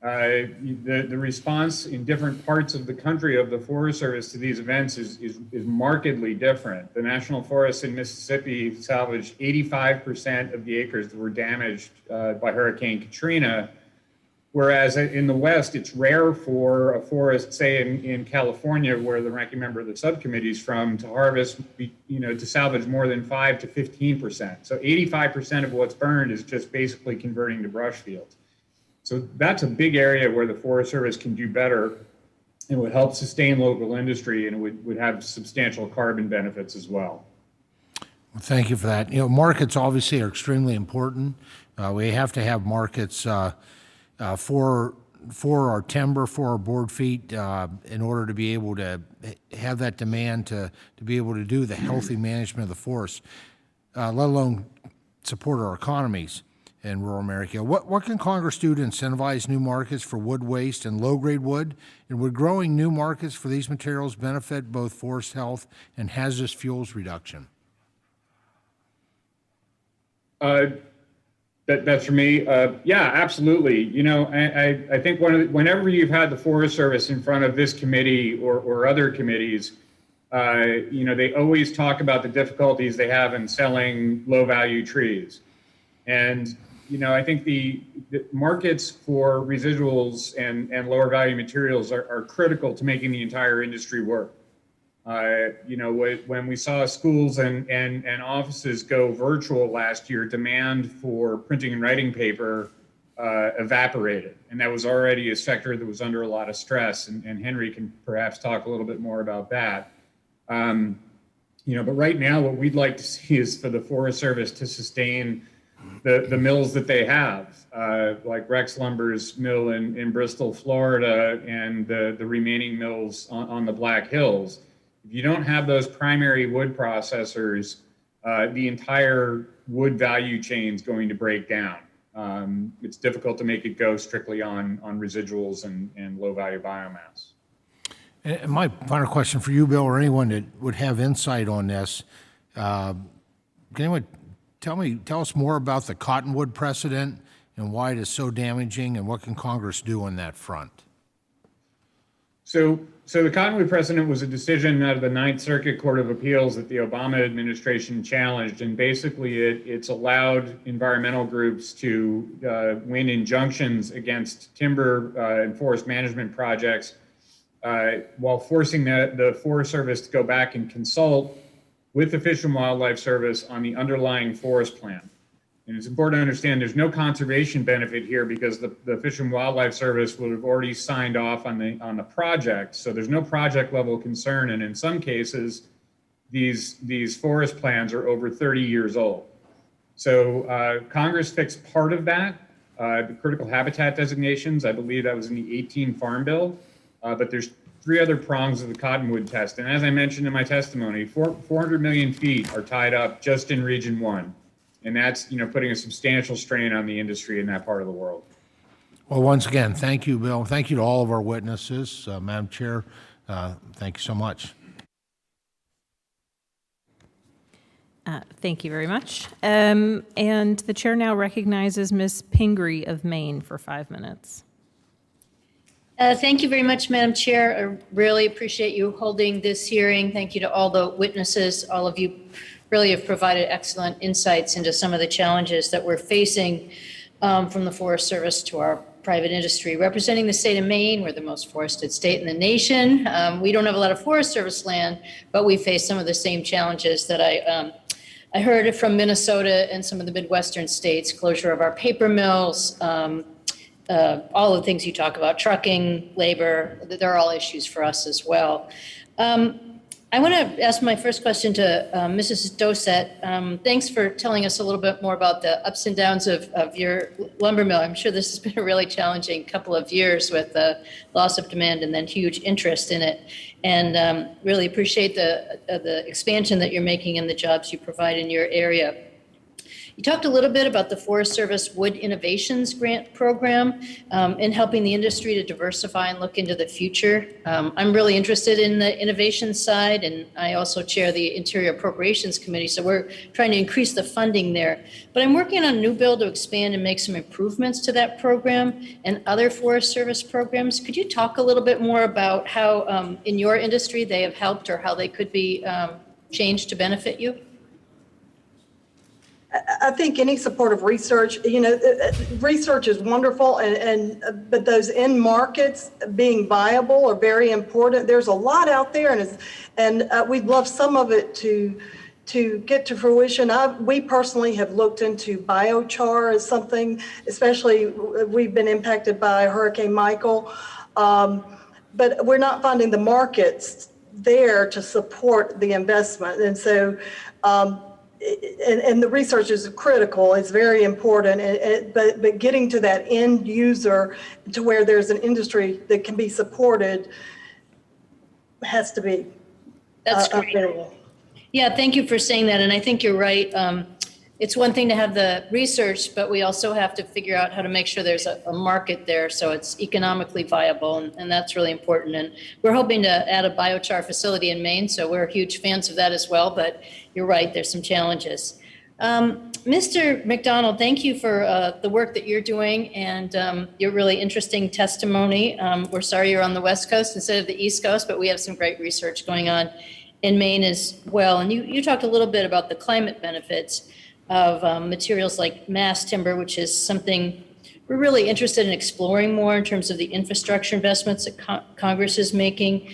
The response in different parts of the country of the Forest Service to these events is markedly different. The National Forest in Mississippi salvaged 85% of the acres that were damaged by Hurricane Katrina, whereas in the West, it's rare for a forest, say in California, where the ranking member of the subcommittee is from, to harvest, to salvage more than 5 to 15%. So 85% of what's burned is just basically converting to brush fields. So that's a big area where the Forest Service can do better and would help sustain local industry, and would have substantial carbon benefits as well. Well, thank you for that. Markets obviously are extremely important. We have to have markets for our timber, for our board feet, in order to be able to have that demand to be able to do the healthy management of the forest, let alone support our economies in rural America. What can Congress do to incentivize new markets for wood waste and low-grade wood? And would growing new markets for these materials benefit both forest health and hazardous fuels reduction? That's for me. Yeah, absolutely. I think whenever you've had the Forest Service in front of this committee or other committees, they always talk about the difficulties they have in selling low-value trees. And, I think the markets for residuals and lower value materials are critical to making the entire industry work. When we saw schools and offices go virtual last year, demand for printing and writing paper evaporated. And that was already a sector that was under a lot of stress. And Henry can perhaps talk a little bit more about that. But right now, what we'd like to see is for the Forest Service to sustain the mills that they have, like Rex Lumber's mill in Bristol, Florida, and the remaining mills on the Black Hills. If you don't have those primary wood processors, the entire wood value chain is going to break down. It's difficult to make it go strictly on residuals and low value biomass. And my final question for you, Bill, or anyone that would have insight on this, can anyone tell us more about the cottonwood precedent and why it is so damaging, and what can Congress do on that front? So the cottonwood precedent was a decision out of the Ninth Circuit Court of Appeals that the Obama administration challenged, and basically it's allowed environmental groups to win injunctions against timber and forest management projects while forcing the Forest Service to go back and consult with the Fish and Wildlife Service on the underlying forest plan. And it's important to understand there's no conservation benefit here because the Fish and Wildlife Service would have already signed off on the project. So there's no project level concern. And in some cases, these forest plans are over 30 years old. So Congress fixed part of that, the critical habitat designations. I believe that was in the 18 Farm Bill, but there's 3 other prongs of the cottonwood test. And as I mentioned in my testimony, 400 million feet are tied up just in Region 1. And that's, putting a substantial strain on the industry in that part of the world. Well, once again, thank you, Bill. Thank you to all of our witnesses. Madam Chair, thank you so much. Thank you very much. And the chair now recognizes Ms. Pingree of Maine for 5 minutes. Thank you very much, Madam Chair. I really appreciate you holding this hearing. Thank you to all the witnesses. All of you really have provided excellent insights into some of the challenges that we're facing from the Forest Service to our private industry. Representing the state of Maine, we're the most forested state in the nation. We don't have a lot of Forest Service land, but we face some of the same challenges that I heard from Minnesota and some of the Midwestern states, closure of our paper mills, all the things you talk about, trucking, labor, they're all issues for us as well. I want to ask my first question to Mrs. Doset. Thanks for telling us a little bit more about the ups and downs of your lumber mill. I'm sure this has been a really challenging couple of years with the loss of demand and then huge interest in it. And really appreciate the expansion that you're making and the jobs you provide in your area. You talked a little bit about the Forest Service Wood Innovations Grant Program in helping the industry to diversify and look into the future. I'm really interested in the innovation side, and I also chair the Interior Appropriations Committee, so we're trying to increase the funding there. But I'm working on a new bill to expand and make some improvements to that program and other Forest Service programs. Could you talk a little bit more about how in your industry they have helped or how they could be changed to benefit you? I think any supportive research, research is wonderful, but those end markets being viable are very important. There's a lot out there, and we'd love some of it to get to fruition. We personally have looked into biochar as something, especially we've been impacted by Hurricane Michael, but we're not finding the markets there to support the investment, and so. And the research is critical, it's very important, but getting to that end user to where there's an industry that can be supported has to be That's great. available. Yeah, thank you for saying that. And I think you're right. It's one thing to have the research, but we also have to figure out how to make sure there's a market there so it's economically viable, and that's really important. And we're hoping to add a biochar facility in Maine, so we're huge fans of that as well, but you're right, there's some challenges. Mr. McDonald, thank you for the work that you're doing and your really interesting testimony. We're sorry you're on the West Coast instead of the East Coast, but we have some great research going on in Maine as well. And you talked a little bit about the climate benefits of materials like mass timber, which is something we're really interested in exploring more in terms of the infrastructure investments that Congress is making.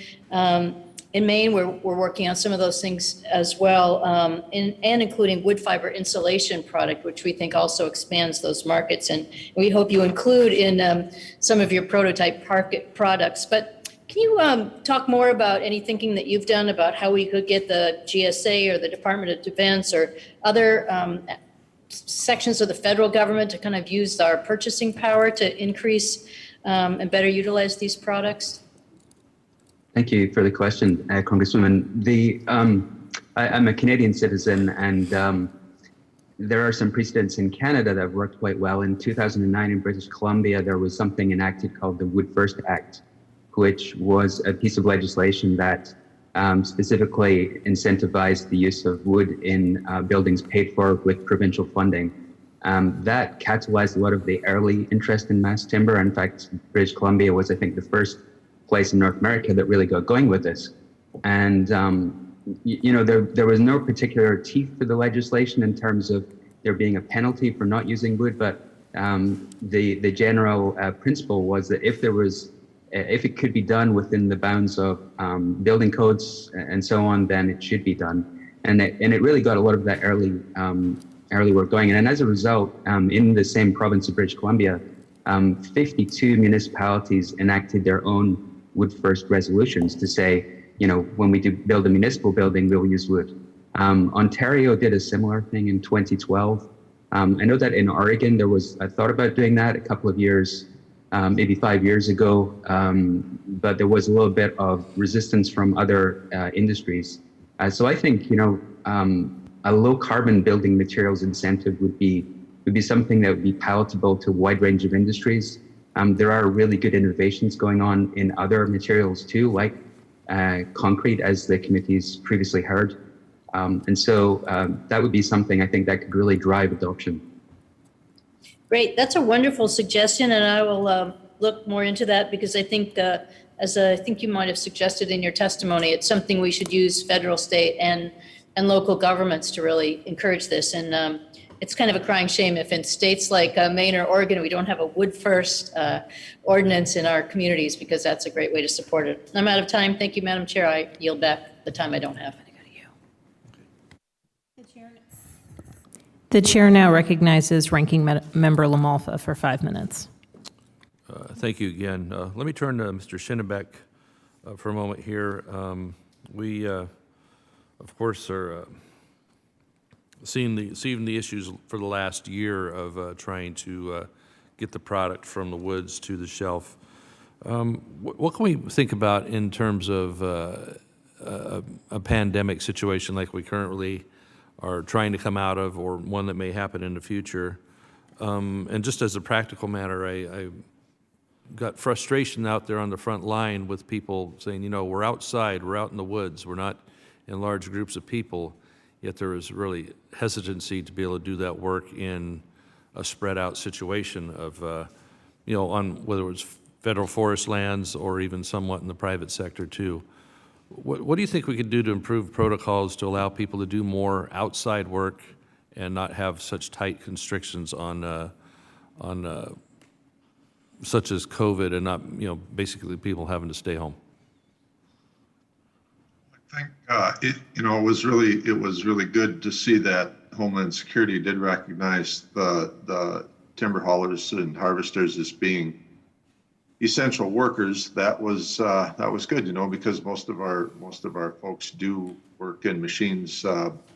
In Maine, we're working on some of those things as well, and including wood fiber insulation product, which we think also expands those markets. And we hope you include in some of your prototype products. But can you talk more about any thinking that you've done about how we could get the GSA or the Department of Defense or other sections of the federal government to kind of use our purchasing power to increase and better utilize these products? Thank you for the question, Congresswoman. I'm a Canadian citizen, and there are some precedents in Canada that have worked quite well. In 2009 in British Columbia, there was something enacted called the Wood First Act, which was a piece of legislation that specifically incentivized the use of wood in buildings paid for with provincial funding. That catalyzed a lot of the early interest in mass timber. In fact, British Columbia was, I think, the first place in North America that really got going with this. And, there was no particular teeth to the legislation in terms of there being a penalty for not using wood, but the general principle was that if it could be done within the bounds of building codes and so on, then it should be done. And it really got a lot of that early work going. And as a result, in the same province of British Columbia, 52 municipalities enacted their own wood first resolutions to say, when we do build a municipal building, we'll use wood. Ontario did a similar thing in 2012. I know that in Oregon, I thought about doing that a couple of years, maybe 5 years ago, but there was a little bit of resistance from other industries. So I think, a low carbon building materials incentive would be something that would be palatable to a wide range of industries. There are really good innovations going on in other materials too, like concrete, as the committee's previously heard. And so that would be something I think that could really drive adoption. Great, that's a wonderful suggestion, and I will look more into that because I think, as I think you might have suggested in your testimony, it's something we should use federal, state, and local governments to really encourage this. And it's kind of a crying shame if in states like Maine or Oregon, we don't have a wood first ordinance in our communities, because that's a great way to support it. I'm out of time. Thank you, Madam Chair. I yield back the time I don't have. The chair now recognizes Ranking Member LaMalfa for 5 minutes. Thank you again. Let me turn to Mr. Schinebek for a moment here. We of course, are seeing the issues for the last year of trying to get the product from the woods to the shelf. What can we think about in terms of a pandemic situation like we currently are trying to come out of, or one that may happen in the future? And just as a practical matter, I got frustration out there on the front line with people saying, you know, we're outside, we're out in the woods, we're not in large groups of people, yet there is really hesitancy to be able to do that work in a spread out situation of, you know, on whether it was federal forest lands or even somewhat in the private sector too. What do you think we could do to improve protocols to allow people to do more outside work and not have such tight constrictions on such as COVID and not, you know, basically people having to stay home? I think it was really good to see that Homeland Security did recognize the timber haulers and harvesters as being essential workers. That was good, you know, because most of our folks do work in machines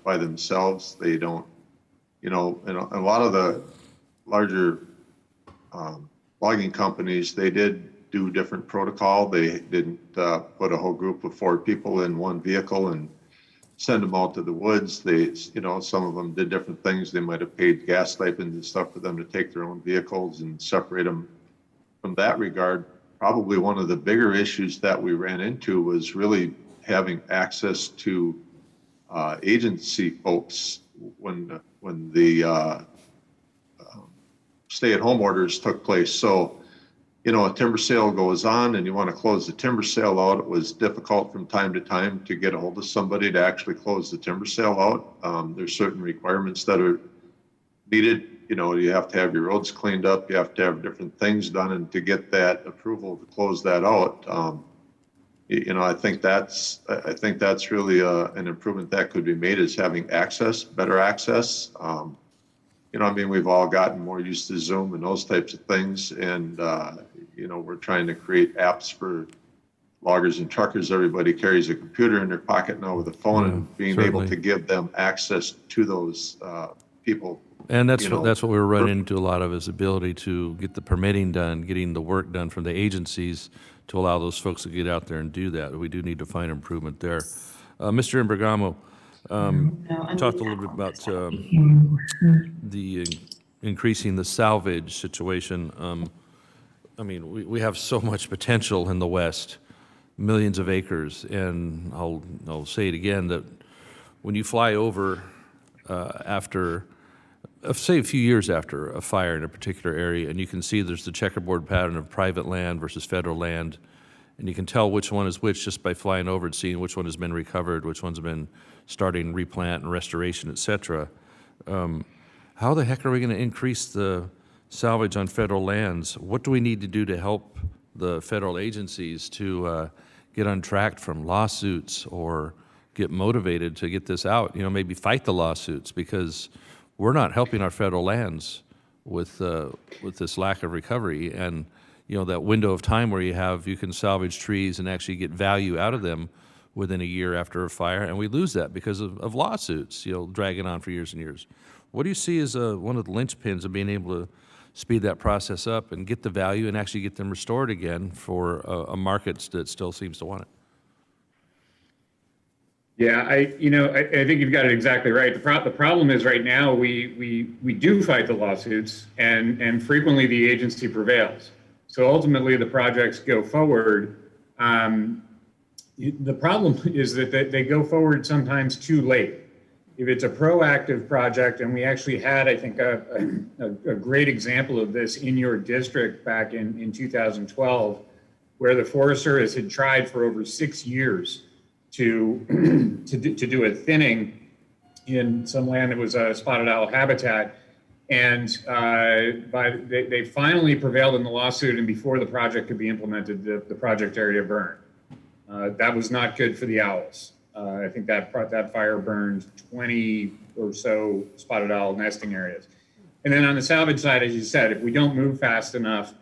by themselves. They don't, you know, and a lot of the larger logging companies, they did do different protocol. They didn't put a whole group of 4 people in one vehicle and send them out to the woods. They, you know, some of them did different things. They might have paid gas stipends and stuff for them to take their own vehicles and separate them. From that regard, probably one of the bigger issues that we ran into was really having access to agency folks when the stay-at-home orders took place. So, you know, a timber sale goes on and you want to close the timber sale out. It was difficult from time to time to get a hold of somebody to actually close the timber sale out. There's certain requirements that are needed. You know, you have to have your roads cleaned up. You have to have different things done, and to get that approval to close that out, you know, I think that's really an improvement that could be made, is having access, better access. You know, I mean, we've all gotten more used to Zoom and those types of things, and you know, we're trying to create apps for loggers and truckers. Everybody carries a computer in their pocket now with a phone, and being able to give them access to those people. And that's what we were running into a lot of, is ability to get the permitting done, getting the work done from the agencies to allow those folks to get out there and do that. We do need to find improvement there. Mr. Embergomo, talked a little bit about the increasing the salvage situation. I mean, we have so much potential in the West, millions of acres, and I'll say it again, that when you fly over after, say a few years after a fire in a particular area, and you can see there's the checkerboard pattern of private land versus federal land, and you can tell which one is which just by flying over and seeing which one has been recovered, which one's been starting replant and restoration, et cetera. How the heck are we going to increase the salvage on federal lands? What do we need to do to help the federal agencies to get untracked from lawsuits, or get motivated to get this out? You know, maybe fight the lawsuits, because we're not helping our federal lands with this lack of recovery. And you know, that window of time where you can salvage trees and actually get value out of them within a year after a fire, and we lose that because of lawsuits, you know, dragging on for years and years. What do you see as one of the linchpins of being able to speed that process up and get the value and actually get them restored again for a market that still seems to want it? Yeah, I think you've got it exactly right. The problem is, right now we do fight the lawsuits, and frequently the agency prevails. So ultimately the projects go forward. The problem is that they go forward sometimes too late. If it's a proactive project, and we actually had, I think, a great example of this in your district back in 2012, where the Forest Service had tried for over 6 years to do a thinning in some land that was a spotted owl habitat. And they finally prevailed in the lawsuit, and before the project could be implemented, the project area burned. That was not good for the owls. I think that fire burned 20 or so spotted owl nesting areas. And then on the salvage side, as you said, if we don't move fast enough,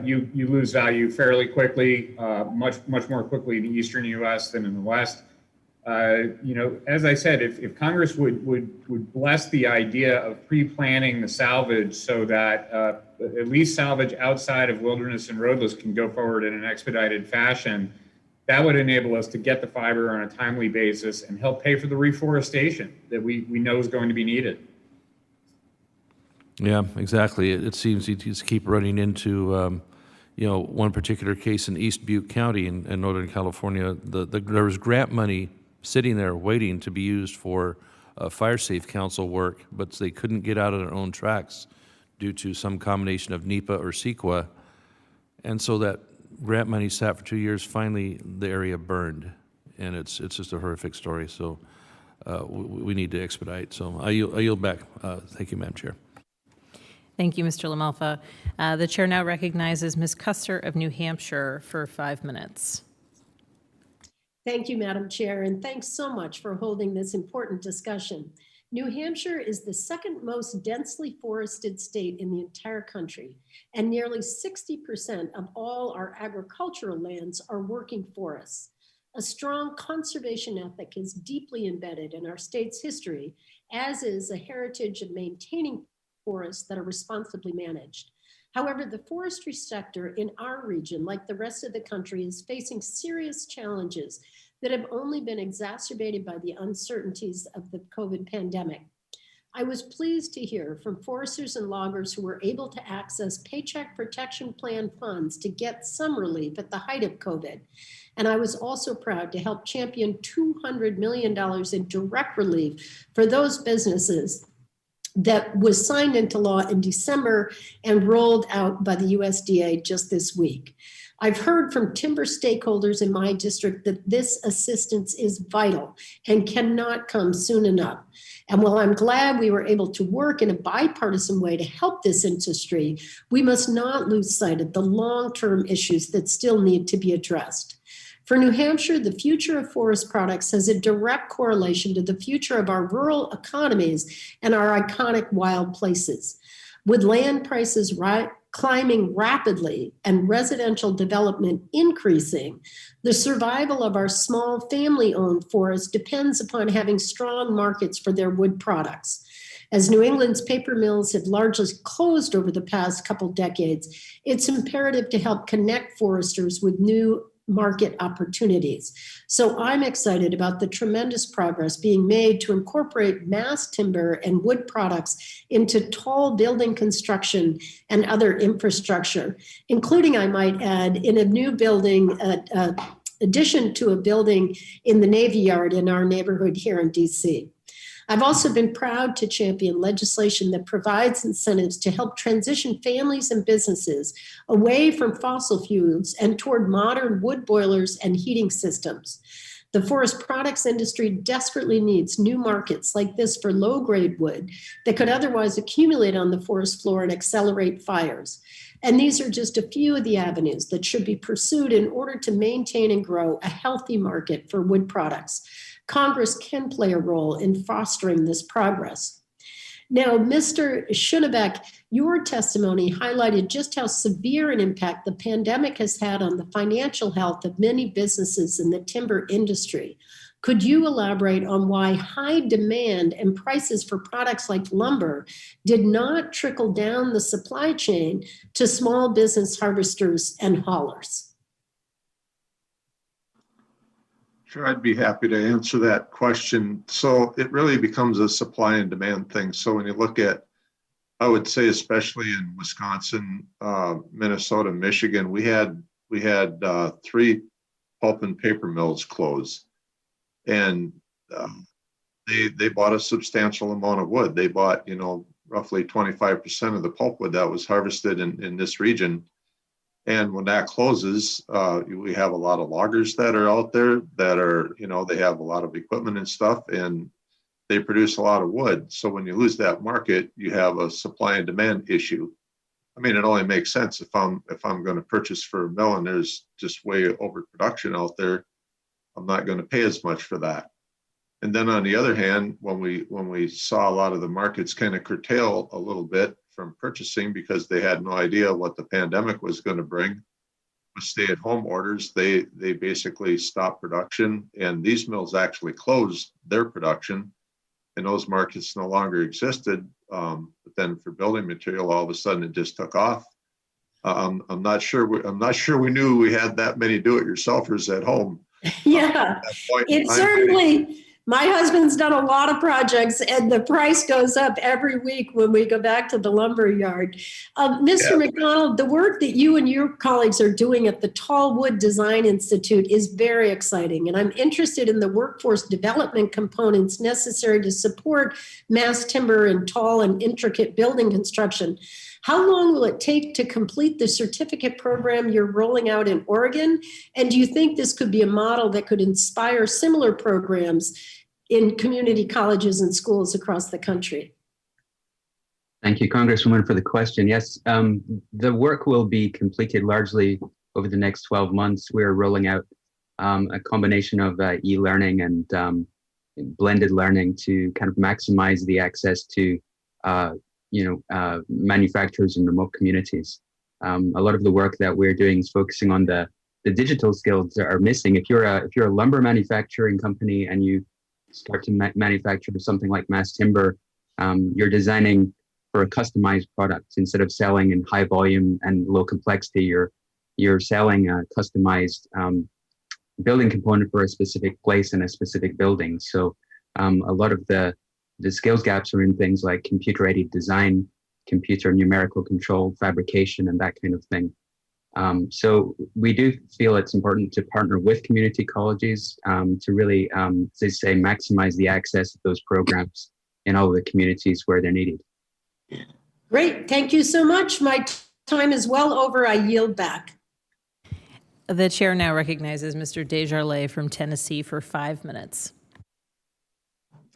you lose value fairly quickly, much more quickly in the eastern U.S. than in the West. As I said, if Congress would bless the idea of pre-planning the salvage so that at least salvage outside of wilderness and roadless can go forward in an expedited fashion, that would enable us to get the fiber on a timely basis and help pay for the reforestation that we know is going to be needed. Yeah, exactly. It seems you just keep running into, one particular case in East Butte County in Northern California. There was grant money sitting there waiting to be used for fire safe council work, but they couldn't get out of their own tracks due to some combination of NEPA or CEQA. And so that grant money sat for 2 years. Finally, the area burned, and it's just a horrific story. So we need to expedite. So I yield back. Thank you, Madam Chair. Thank you, Mr. LaMalfa. The chair now recognizes Ms. Custer of New Hampshire for 5 minutes. Thank you, Madam Chair, and thanks so much for holding this important discussion. New Hampshire is the second most densely forested state in the entire country, and nearly 60% of all our agricultural lands are working forests. A strong conservation ethic is deeply embedded in our state's history, as is a heritage of maintaining forests that are responsibly managed. However, the forestry sector in our region, like the rest of the country, is facing serious challenges that have only been exacerbated by the uncertainties of the COVID pandemic. I was pleased to hear from foresters and loggers who were able to access Paycheck Protection Plan funds to get some relief at the height of COVID. And I was also proud to help champion $200 million in direct relief for those businesses that was signed into law in December and rolled out by the USDA just this week. I've heard from timber stakeholders in my district that this assistance is vital and cannot come soon enough. And while I'm glad we were able to work in a bipartisan way to help this industry, we must not lose sight of the long-term issues that still need to be addressed. For New Hampshire, the future of forest products has a direct correlation to the future of our rural economies and our iconic wild places. With land prices climbing rapidly and residential development increasing, the survival of our small family-owned forests depends upon having strong markets for their wood products. As New England's paper mills have largely closed over the past couple decades, it's imperative to help connect foresters with new market opportunities. So I'm excited about the tremendous progress being made to incorporate mass timber and wood products into tall building construction and other infrastructure, including, I might add, in a new building, addition to a building in the Navy Yard in our neighborhood here in DC. I've also been proud to champion legislation that provides incentives to help transition families and businesses away from fossil fuels and toward modern wood boilers and heating systems. The forest products industry desperately needs new markets like this for low-grade wood that could otherwise accumulate on the forest floor and accelerate fires. And these are just a few of the avenues that should be pursued in order to maintain and grow a healthy market for wood products. Congress can play a role in fostering this progress. Now, Mr. Schinebek, your testimony highlighted just how severe an impact the pandemic has had on the financial health of many businesses in the timber industry. Could you elaborate on why high demand and prices for products like lumber did not trickle down the supply chain to small business harvesters and haulers? Sure, I'd be happy to answer that question. So it really becomes a supply and demand thing. So when you look at, I would say, especially in Wisconsin, Minnesota, Michigan, we had 3 pulp and paper mills close, and they bought a substantial amount of wood. They bought, roughly 25% of the pulpwood that was harvested in this region. And when that closes, we have a lot of loggers that are out there that are, they have a lot of equipment and stuff, and they produce a lot of wood. So when you lose that market, you have a supply and demand issue. I mean, it only makes sense if I'm going to purchase for a mill and there's just way overproduction out there, I'm not going to pay as much for that. And then on the other hand, when we saw a lot of the markets kind of curtail a little bit from purchasing because they had no idea what the pandemic was going to bring, with stay-at-home orders, they basically stopped production, and these mills actually closed their production, and those markets no longer existed. But then for building material, all of a sudden it just took off. I'm not sure we knew we had that many do-it-yourselfers at home. Yeah, it certainly, my husband's done a lot of projects and the price goes up every week when we go back to the lumber yard. Mr. McDonald, the work that you and your colleagues are doing at the Tall Wood Design Institute is very exciting. And I'm interested in the workforce development components necessary to support mass timber and tall and intricate building construction. How long will it take to complete the certificate program you're rolling out in Oregon? And do you think this could be a model that could inspire similar programs in community colleges and schools across the country? Thank you, Congresswoman, for the question. Yes, the work will be completed largely over the next 12 months. We're rolling out a combination of e-learning and blended learning to kind of maximize the access to manufacturers in remote communities. A lot of the work that we're doing is focusing on the digital skills that are missing. If you're a lumber manufacturing company and you start to manufacture something like mass timber, you're designing for a customized product instead of selling in high volume and low complexity. You're selling a customized building component for a specific place in a specific building. So a lot of the skills gaps are in things like computer-aided design, computer numerical control, fabrication, and that kind of thing. So we do feel it's important to partner with community colleges to really, as they say, maximize the access of those programs in all of the communities where they're needed. Great, thank you so much. My time is well over. I yield back. The chair now recognizes Mr. Desjardins from Tennessee for 5 minutes.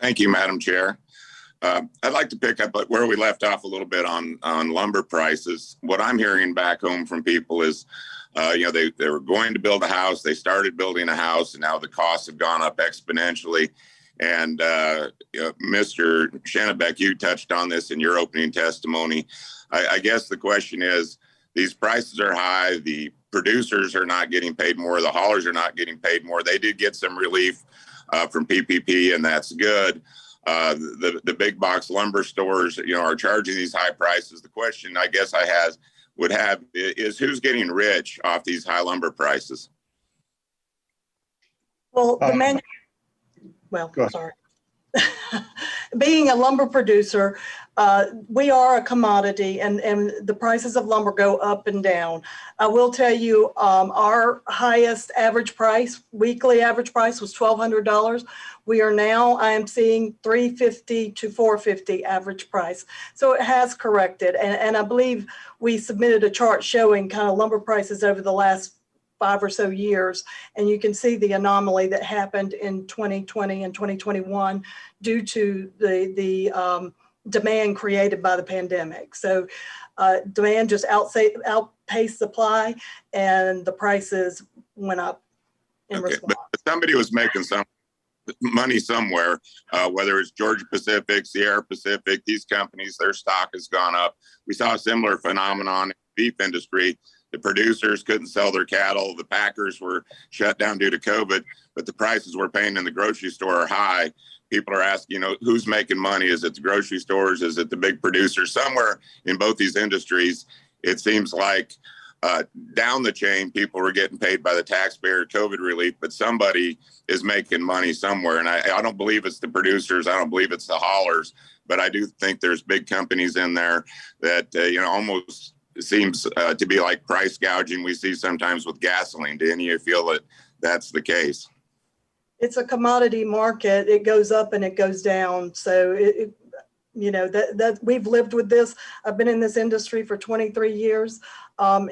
Thank you, Madam Chair. I'd like to pick up where we left off a little bit on lumber prices. What I'm hearing back home from people is, they were going to build a house, they started building a house, and now the costs have gone up exponentially. And Mr. Schinebek, you touched on this in your opening testimony. I guess the question is, these prices are high, the producers are not getting paid more, the haulers are not getting paid more. They did get some relief from PPP, and that's good. The big box lumber stores, are charging these high prices. The question I guess I would have is who's getting rich off these high lumber prices? Well, sorry. Being a lumber producer, we are a commodity, and the prices of lumber go up and down. I will tell you, our highest average price, weekly average price, was $1,200. We are now, I am seeing $350 to $450 average price. So it has corrected, and I believe we submitted a chart showing kind of lumber prices over the last 5 or so years, and you can see the anomaly that happened in 2020 and 2021 due to the demand created by the pandemic. So demand just outpaced supply, and the prices went up in response. But somebody was making some money somewhere, whether it's Georgia Pacific, Sierra Pacific, these companies, their stock has gone up. We saw a similar phenomenon in the beef industry. The producers couldn't sell their cattle. The packers were shut down due to COVID, but the prices we're paying in the grocery store are high. People are asking, who's making money? Is it the grocery stores? Is it the big producers? Somewhere in both these industries, it seems like down the chain, people were getting paid by the taxpayer COVID relief, but somebody is making money somewhere. And I don't believe it's the producers. I don't believe it's the haulers, but I do think there's big companies in there that, almost seems to be like price gouging we see sometimes with gasoline. Do any of you feel that that's the case? It's a commodity market. It goes up and it goes down. So that we've lived with this. I've been in this industry for 23 years.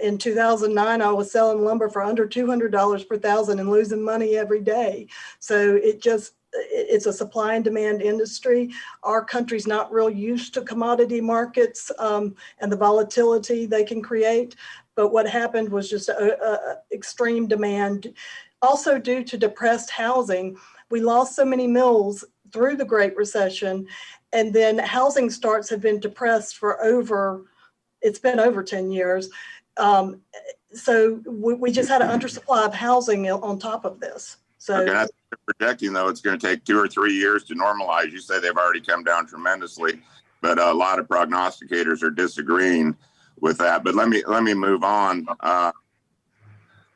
In 2009, I was selling lumber for under $200 per thousand and losing money every day. So it's a supply and demand industry. Our country's not real used to commodity markets and the volatility they can create. But what happened was just extreme demand. Also due to depressed housing, we lost so many mills through the Great Recession, and then housing starts have been depressed for over 10 years. So we just had an undersupply of housing on top of this. So Okay, I think they're projecting though it's going to take 2 or 3 years to normalize. You say they've already come down tremendously, but a lot of prognosticators are disagreeing with that. But let me move on.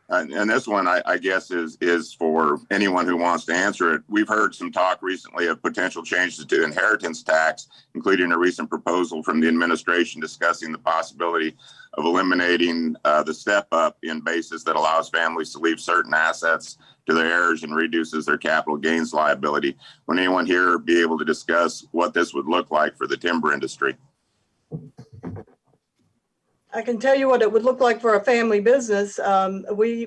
And this one, I guess, is for anyone who wants to answer it. We've heard some talk recently of potential changes to inheritance tax, including a recent proposal from the administration discussing the possibility of eliminating the step up in basis that allows families to leave certain assets to their heirs and reduces their capital gains liability. Would anyone here be able to discuss what this would look like for the timber industry? I can tell you what it would look like for a family business. We're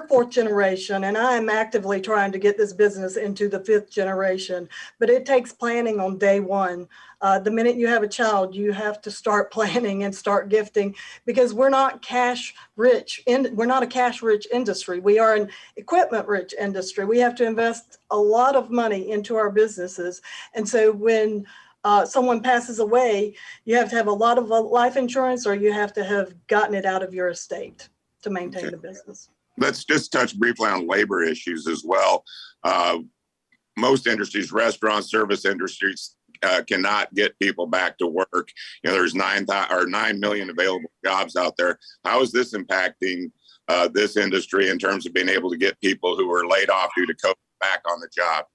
fourth generation, and I am actively trying to get this business into the fifth generation, but it takes planning on day one. The minute you have a child, you have to start planning and start gifting, because we're not cash rich. We're not a cash rich industry. We are an equipment rich industry. We have to invest a lot of money into our businesses. And so when someone passes away, you have to have a lot of life insurance, or you have to have gotten it out of your estate to maintain the business. Let's just touch briefly on labor issues as well. Most industries, restaurants, service industries, cannot get people back to work. There's 9 million available jobs out there. How is this impacting this industry in terms of being able to get people who were laid off due to COVID back on the job?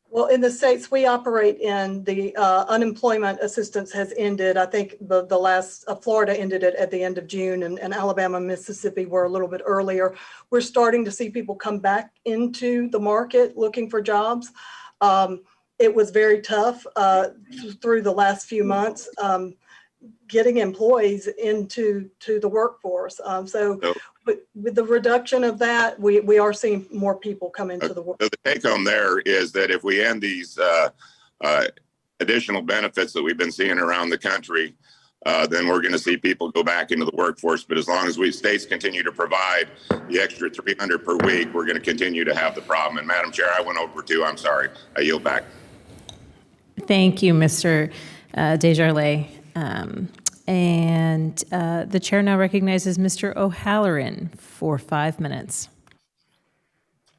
Well, in the states we operate in, the unemployment assistance has ended. I think the last, Florida ended it at the end of June, and Alabama and Mississippi were a little bit earlier. We're starting to see people come back into the market looking for jobs. It was very tough through the last few months getting employees into the workforce. With the reduction of that, we are seeing more people come into the work. So the take home there is that if we end these additional benefits that we've been seeing around the country, then we're going to see people go back into the workforce. But as long as states continue to provide the extra $300 per week, we're going to continue to have the problem. And Madam Chair, I went over too. I'm sorry. I yield back. Thank you, Mr. Desjardins. And the chair now recognizes Mr. O'Halloran for 5 minutes.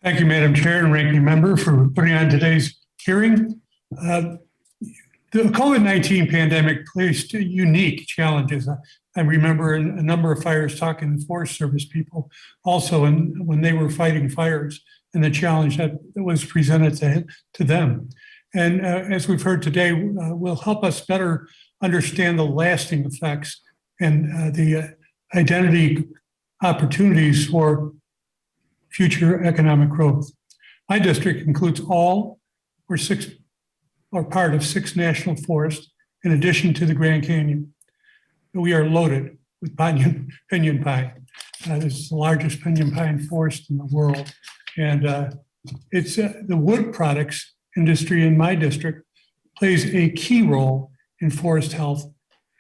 Thank you, Madam Chair and Ranking Member, for putting on today's hearing. The COVID-19 pandemic placed unique challenges. I remember a number of fires talking to Forest Service people also, and when they were fighting fires and the challenge that was presented to them. And as we've heard today, will help us better understand the lasting effects and the identity opportunities for future economic growth. My district includes all or part of 6 national forests, in addition to the Grand Canyon. We are loaded with pinyon pine. This is the largest pinyon pine forest in the world. And it's the wood products industry in my district plays a key role in forest health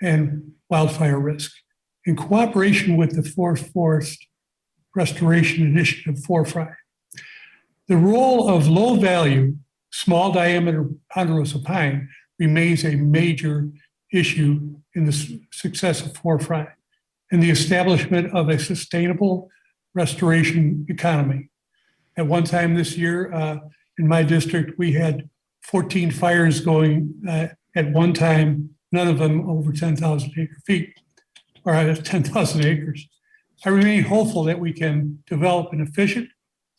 and wildfire risk. In cooperation with the Forest Restoration Initiative, Forestry, the role of low-value, small-diameter ponderosa pine remains a major issue in the success of Forestry and the establishment of a sustainable restoration economy. At one time this year, in my district, we had 14 fires going at one time, none of them over 10,000 acre feet, or 10,000 acres. I remain hopeful that we can develop an efficient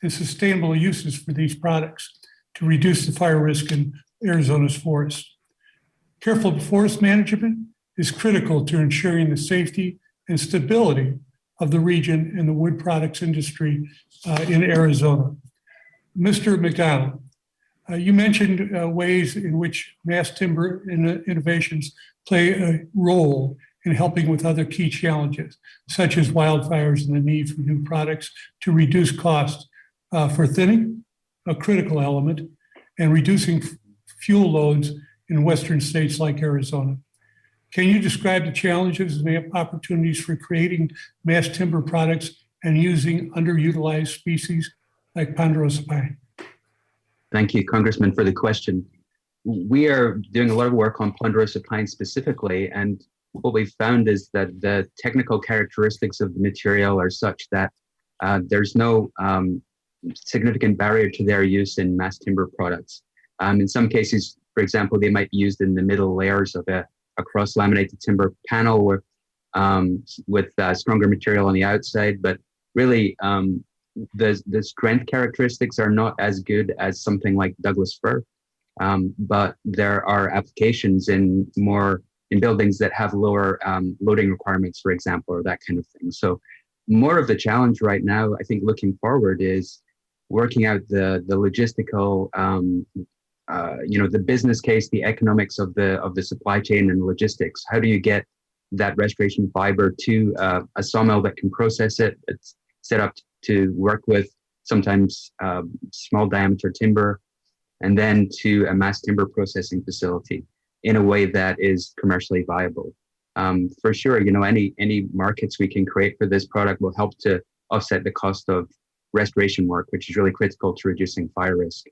and sustainable uses for these products to reduce the fire risk in Arizona's forests. Careful forest management is critical to ensuring the safety and stability of the region and the wood products industry in Arizona. Mr. McDonald, you mentioned ways in which mass timber innovations play a role in helping with other key challenges, such as wildfires and the need for new products to reduce costs for thinning, a critical element, and reducing fuel loads in western states like Arizona. Can you describe the challenges and the opportunities for creating mass timber products and using underutilized species like ponderosa pine? Thank you, Congressman, for the question. We are doing a lot of work on ponderosa pine specifically, and what we've found is that the technical characteristics of the material are such that there's no significant barrier to their use in mass timber products. In some cases, for example, they might be used in the middle layers of a cross-laminated timber panel with stronger material on the outside, but really the strength characteristics are not as good as something like Douglas fir. But there are applications in buildings that have lower loading requirements, for example, or that kind of thing. So more of the challenge right now, I think, looking forward, is working out the logistical, the business case, the economics of the supply chain and logistics. How do you get that restoration fiber to a sawmill that can process it? It's set up to work with sometimes small diameter timber, and then to a mass timber processing facility in a way that is commercially viable. For sure, any markets we can create for this product will help to offset the cost of restoration work, which is really critical to reducing fire risk.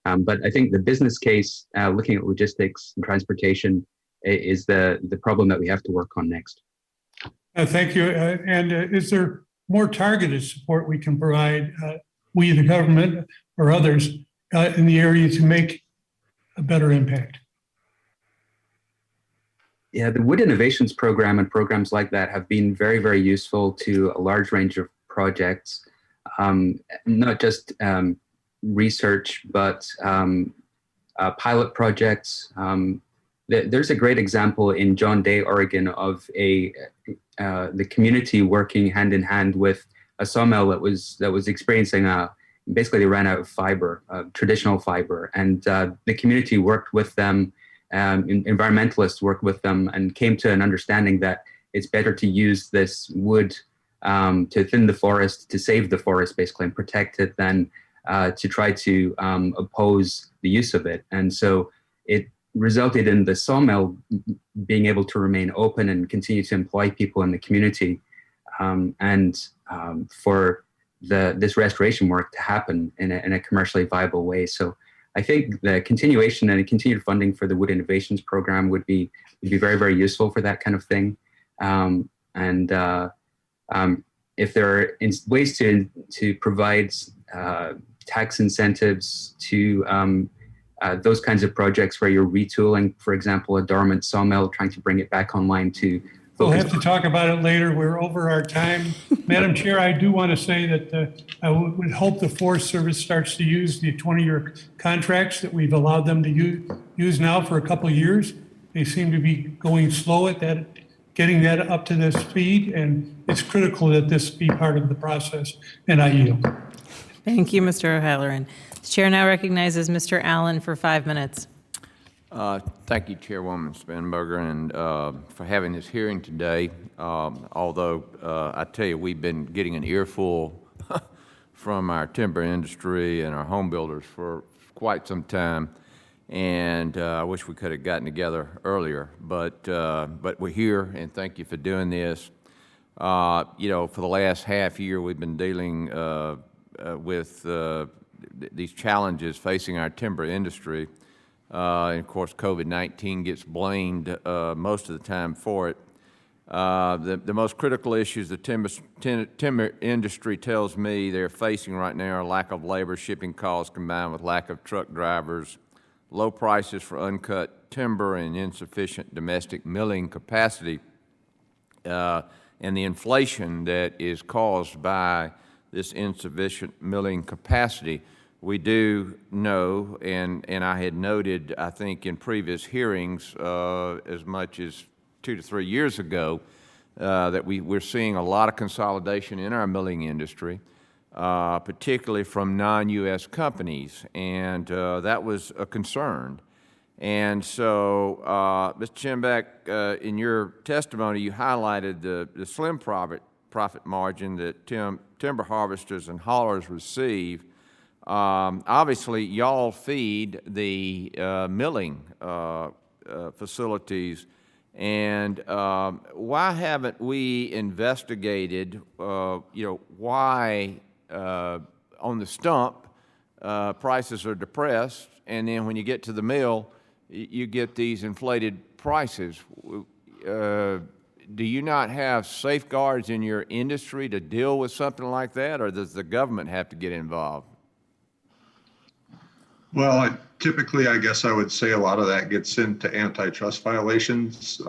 But I think the business case, looking at logistics and transportation, is the problem that we have to work on next. Thank you. And is there more targeted support we can provide, we, the government, or others, in the area to make a better impact? Yeah, the Wood Innovations Program and programs like that have been very, very useful to a large range of projects, not just research, but pilot projects. There's a great example in John Day, Oregon, of the community working hand in hand with a sawmill that was experiencing basically they ran out of fiber, traditional fiber, and the community worked with them. Environmentalists worked with them and came to an understanding that it's better to use this wood to thin the forest, to save the forest basically and protect it, than to try to oppose the use of it. And so it resulted in the sawmill being able to remain open and continue to employ people in the community, and for this restoration work to happen in a commercially viable way. So I think the continuation and continued funding for the Wood Innovations Program would be very, very useful for that kind of thing. If there are ways to provide tax incentives to those kinds of projects where you're retooling, for example, a dormant sawmill, trying to bring it back online to We'll have to talk about it later. We're over our time. Madam Chair, I do want to say that I would hope the Forest Service starts to use the 20-year contracts that we've allowed them to use now for a couple of years. They seem to be going slow at that, getting that up to this speed, and it's critical that this be part of the process, and I yield. Thank you, Mr. O'Halloran. The chair now recognizes Mr. Allen for 5 minutes. Thank you, Chairwoman Spanberger, and for having this hearing today. Although I tell you, we've been getting an earful from our timber industry and our home builders for quite some time, and I wish we could have gotten together earlier. But we're here, and thank you for doing this. For the last half year, we've been dealing with these challenges facing our timber industry. And of course, COVID-19 gets blamed most of the time for it. The most critical issues the timber industry tells me they're facing right now are lack of labor, shipping costs combined with lack of truck drivers, low prices for uncut timber, and insufficient domestic milling capacity, and the inflation that is caused by this insufficient milling capacity. We do know, and I had noted, I think, in previous hearings as much as 2 to 3 years ago, that we're seeing a lot of consolidation in our milling industry, particularly from non-U.S. companies, and that was a concern. And so, Mr. Schinebek, in your testimony, you highlighted the slim profit margin that timber harvesters and haulers receive. Obviously, y'all feed the milling facilities, and why haven't we investigated, why on the stump prices are depressed, and then when you get to the mill, you get these inflated prices? do you not have safeguards in your industry to deal with something like that, or does the government have to get involved? Well, typically, I guess I would say a lot of that gets into antitrust violations.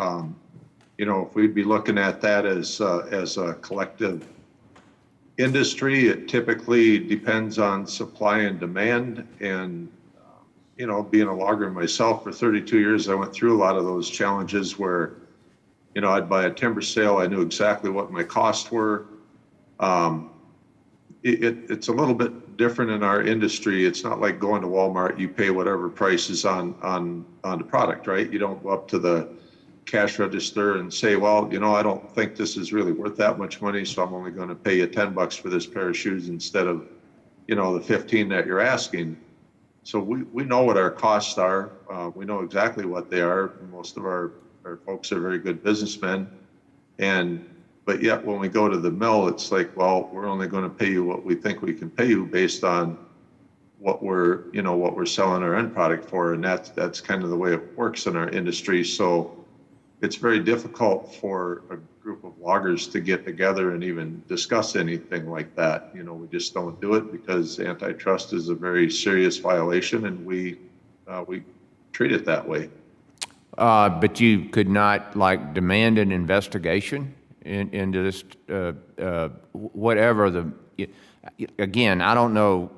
If we'd be looking at that as a collective industry, it typically depends on supply and demand. And, being a logger myself for 32 years, I went through a lot of those challenges where, I'd buy a timber sale. I knew exactly what my costs were. It's a little bit different in our industry. It's not like going to Walmart, you pay whatever price is on the product, right? You don't go up to the cash register and say, well, I don't think this is really worth that much money, so I'm only going to pay you $10 for this pair of shoes instead of, the 15 that you're asking. So we know what our costs are. We know exactly what they are. Most of our folks are very good businessmen. But yet when we go to the mill, it's like, well, we're only going to pay you what we think we can pay you based on what we're selling our end product for. And that's kind of the way it works in our industry. So it's very difficult for a group of loggers to get together and even discuss anything like that. We just don't do it because antitrust is a very serious violation, and we treat it that way. But you could not demand an investigation into this, whatever again, I don't know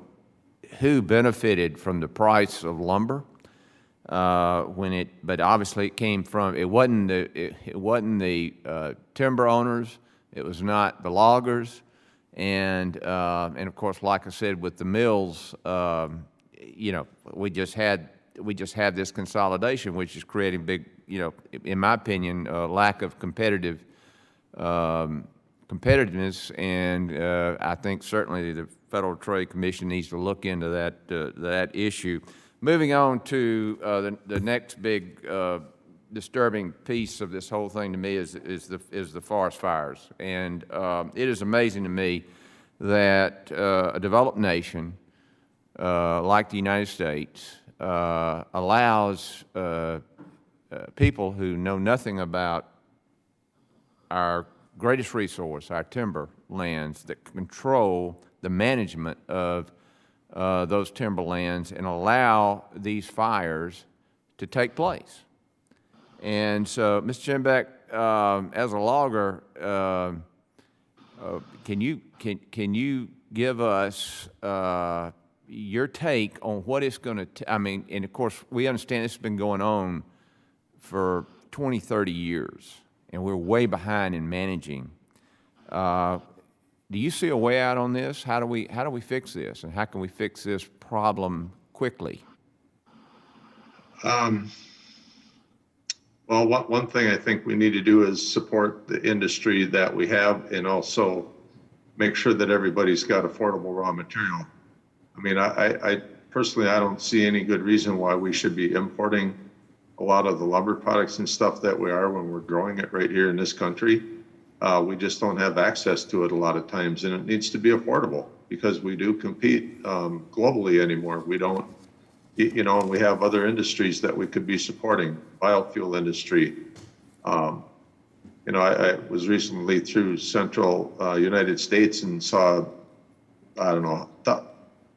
who benefited from the price of lumber but obviously it came from, it wasn't the timber owners, it was not the loggers, and of course, like I said, with the mills, we just had this consolidation, which is creating big, in my opinion, lack of competitiveness, and I think certainly the Federal Trade Commission needs to look into that issue. Moving on to the next big disturbing piece of this whole thing to me is the forest fires, and it is amazing to me that a developed nation like the United States allows people who know nothing about our greatest resource, our timber lands, that control the management of those timberlands and allow these fires to take place. And so, Mr. Schinebek, as a logger, can you give us your take on what it's going to, and of course, we understand this has been going on for 20, 30 years, and we're way behind in managing. Do you see a way out on this? How do we fix this, and how can we fix this problem quickly? Well, one thing I think we need to do is support the industry that we have, and also make sure that everybody's got affordable raw material. I personally, I don't see any good reason why we should be importing a lot of the lumber products and stuff that we are when we're growing it right here in this country. We just don't have access to it a lot of times, and it needs to be affordable because we do compete globally anymore. We don't, and we have other industries that we could be supporting, biofuel industry. I was recently through central United States and saw,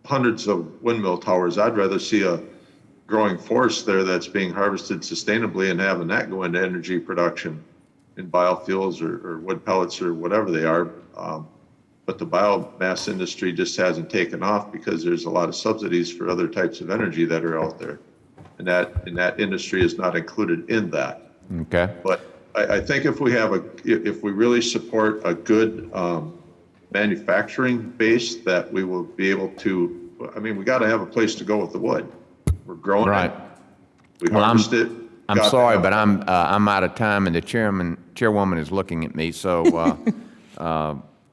hundreds of windmill towers. I'd rather see a growing forest there that's being harvested sustainably and having that go into energy production in biofuels or wood pellets or whatever they are. But the biomass industry just hasn't taken off because there's a lot of subsidies for other types of energy that are out there. And that industry is not included in that. Okay. But I think if we really support a good manufacturing base, that we will be able to, we got to have a place to go with the wood. We're growing it. We harvest it. I'm sorry, but I'm out of time, and the chairwoman is looking at me, so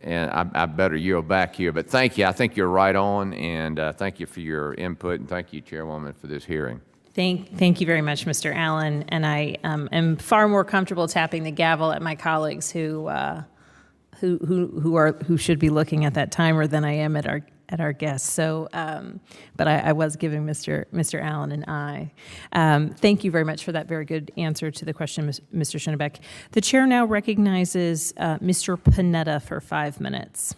and I better yield back here. But thank you. I think you're right on, and thank you for your input, and thank you, Chairwoman, for this hearing. Thank you very much, Mr. Allen. And I am far more comfortable tapping the gavel at my colleagues who should be looking at that timer than I am at at our guests. So, but I was giving Mr. Allen an eye. Thank you very much for that very good answer to the question, Mr. Schinebek. The chair now recognizes Mr. Panetta for 5 minutes.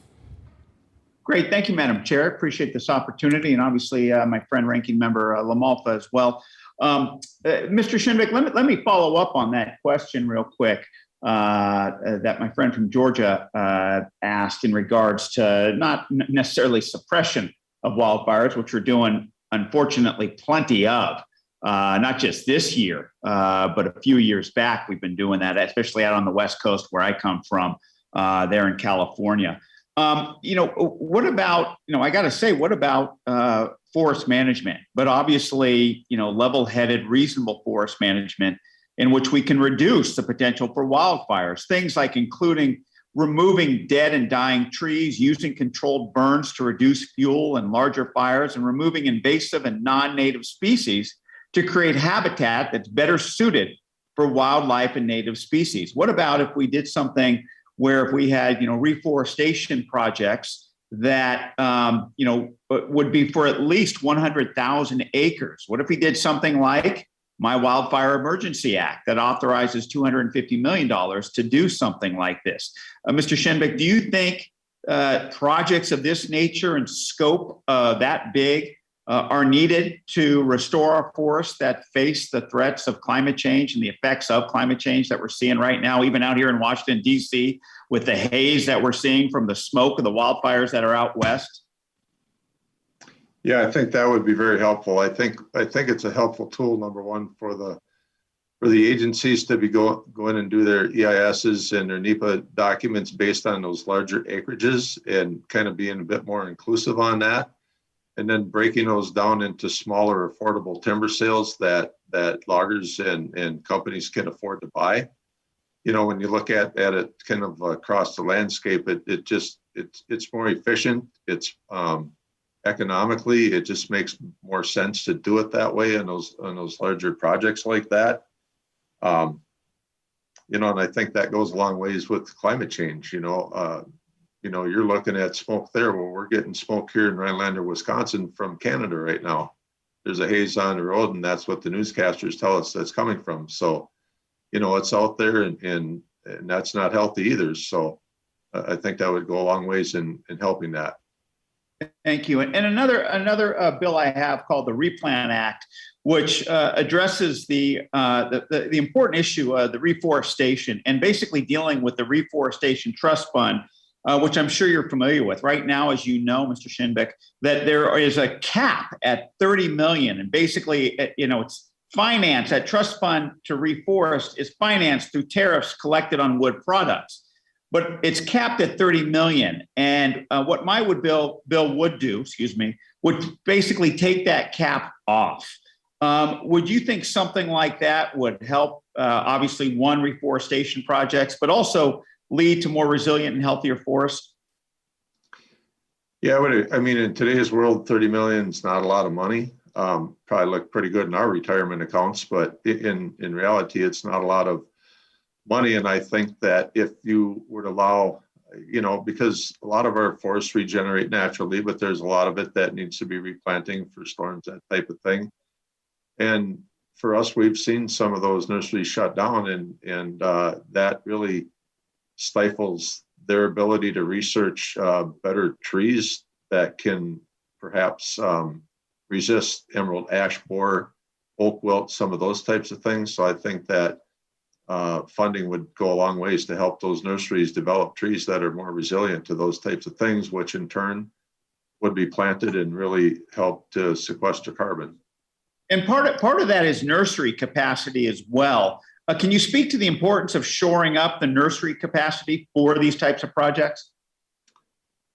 Great. Thank you, Madam Chair. Appreciate this opportunity, and obviously my friend Ranking Member LaMalfa as well. Mr. Schinebek, let me follow up on that question real quick that my friend from Georgia asked in regards to not necessarily suppression of wildfires, which we're doing, unfortunately, plenty of. Not just this year, but a few years back, we've been doing that, especially out on the West Coast where I come from, there in California. What about, I got to say, what about forest management? But obviously, level-headed, reasonable forest management in which we can reduce the potential for wildfires. Things like including removing dead and dying trees, using controlled burns to reduce fuel and larger fires, and removing invasive and non-native species to create habitat that's better suited for wildlife and native species. What about if we did something where if we had, reforestation projects that, would be for at least 100,000 acres? What if we did something like my Wildfire Emergency Act that authorizes $250 million to do something like this? Mr. Schinebek, do you think projects of this nature and scope that big are needed to restore our forests that face the threats of climate change and the effects of climate change that we're seeing right now, even out here in Washington, D.C., with the haze that we're seeing from the smoke of the wildfires that are out west? Yeah, I think that would be very helpful. I think it's a helpful tool, number one, for the agencies to be go in and do their EISs and their NEPA documents based on those larger acreages and kind of being a bit more inclusive on that. And then breaking those down into smaller, affordable timber sales that loggers and companies can afford to buy. When you look at it kind of across the landscape, it's more efficient. It's economically, it just makes more sense to do it that way in those larger projects like that. And I think that goes a long ways with climate change. You're looking at smoke there. Well, we're getting smoke here in Rhinelander, Wisconsin from Canada right now. There's a haze on the road, and that's what the newscasters tell us that's coming from. So, it's out there, and that's not healthy either. So I think that would go a long ways in helping that. Thank you. And another bill I have called the Replan Act, which addresses the important issue of the reforestation and basically dealing with the Reforestation Trust Fund, which I'm sure you're familiar with. Right now, as you know, Mr. Schinebek, that there is a cap at 30 million, and basically, it's finance. That trust fund to reforest is financed through tariffs collected on wood products, but it's capped at 30 million. And what my bill would do, would basically take that cap off. Would you think something like that would help? Obviously, one, reforestation projects, but also lead to more resilient and healthier forests? Yeah, in today's world, 30 million is not a lot of money. Probably look pretty good in our retirement accounts, but in reality, it's not a lot of money. And I think that if you were to allow, because a lot of our forests regenerate naturally, but there's a lot of it that needs to be replanting for storms, that type of thing. And for us, we've seen some of those nurseries shut down, and that really stifles their ability to research better trees that can perhaps resist emerald ash borer, oak wilt, some of those types of things. So I think that funding would go a long ways to help those nurseries develop trees that are more resilient to those types of things, which in turn would be planted and really help to sequester carbon. And part of that is nursery capacity as well. Can you speak to the importance of shoring up the nursery capacity for these types of projects?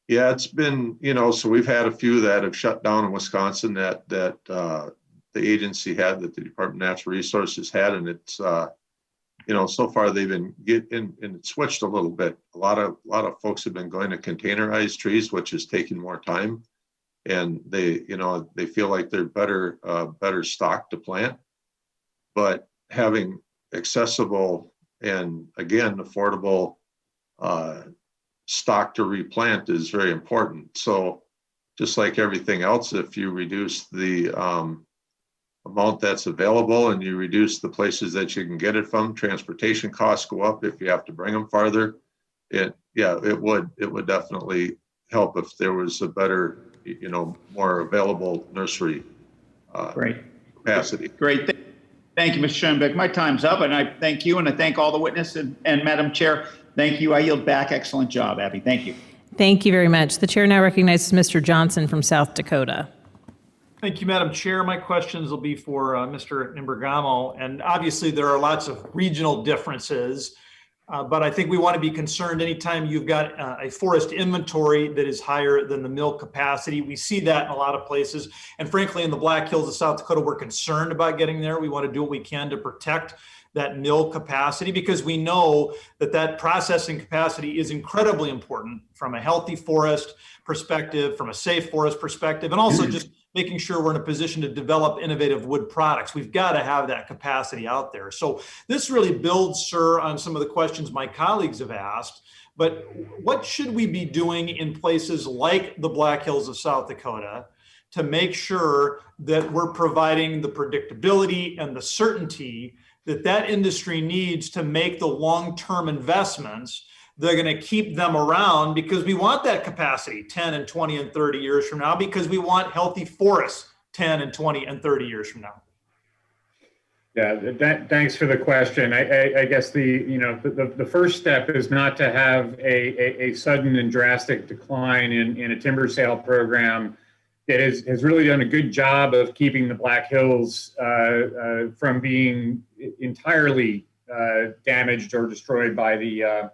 Yeah, it's been, so we've had a few that have shut down in Wisconsin that the agency had, that the Department of Natural Resources had, and it's, so far they've been and it switched a little bit. A lot of folks have been going to containerized trees, which is taking more time, and they feel like they're better stock to plant, but having accessible and again affordable stock to replant is very important. So just like everything else, if you reduce the amount that's available and you reduce the places that you can get it from, transportation costs go up if you have to bring them farther. It would definitely help if there was a better, more available nursery Great. capacity. Great. Thank you, Mr. Schinebek. My time's up, and I thank you, and I thank all the witnesses, and Madam Chair, thank you. I yield back. Excellent job, Abby. Thank you. Thank you very much. The chair now recognizes Mr. Johnson from South Dakota. Thank you, Madam Chair. My questions will be for Mr. Embergomo. And obviously, there are lots of regional differences, but I think we want to be concerned anytime you've got a forest inventory that is higher than the mill capacity. We see that in a lot of places. And frankly, in the Black Hills of South Dakota, we're concerned about getting there. We want to do what we can to protect that mill capacity, because we know that that processing capacity is incredibly important from a healthy forest perspective, from a safe forest perspective, and also just making sure we're in a position to develop innovative wood products. We've got to have that capacity out there. So this really builds, sir, on some of the questions my colleagues have asked. But what should we be doing in places like the Black Hills of South Dakota to make sure that we're providing the predictability and the certainty that that industry needs to make the long-term investments they're going to keep them around, because we want that capacity 10 and 20 and 30 years from now, because we want healthy forests 10 and 20 and 30 years from now? Yeah, thanks for the question. I guess the first step is not to have a sudden and drastic decline in a timber sale program that has really done a good job of keeping the Black Hills from being entirely damaged or destroyed by the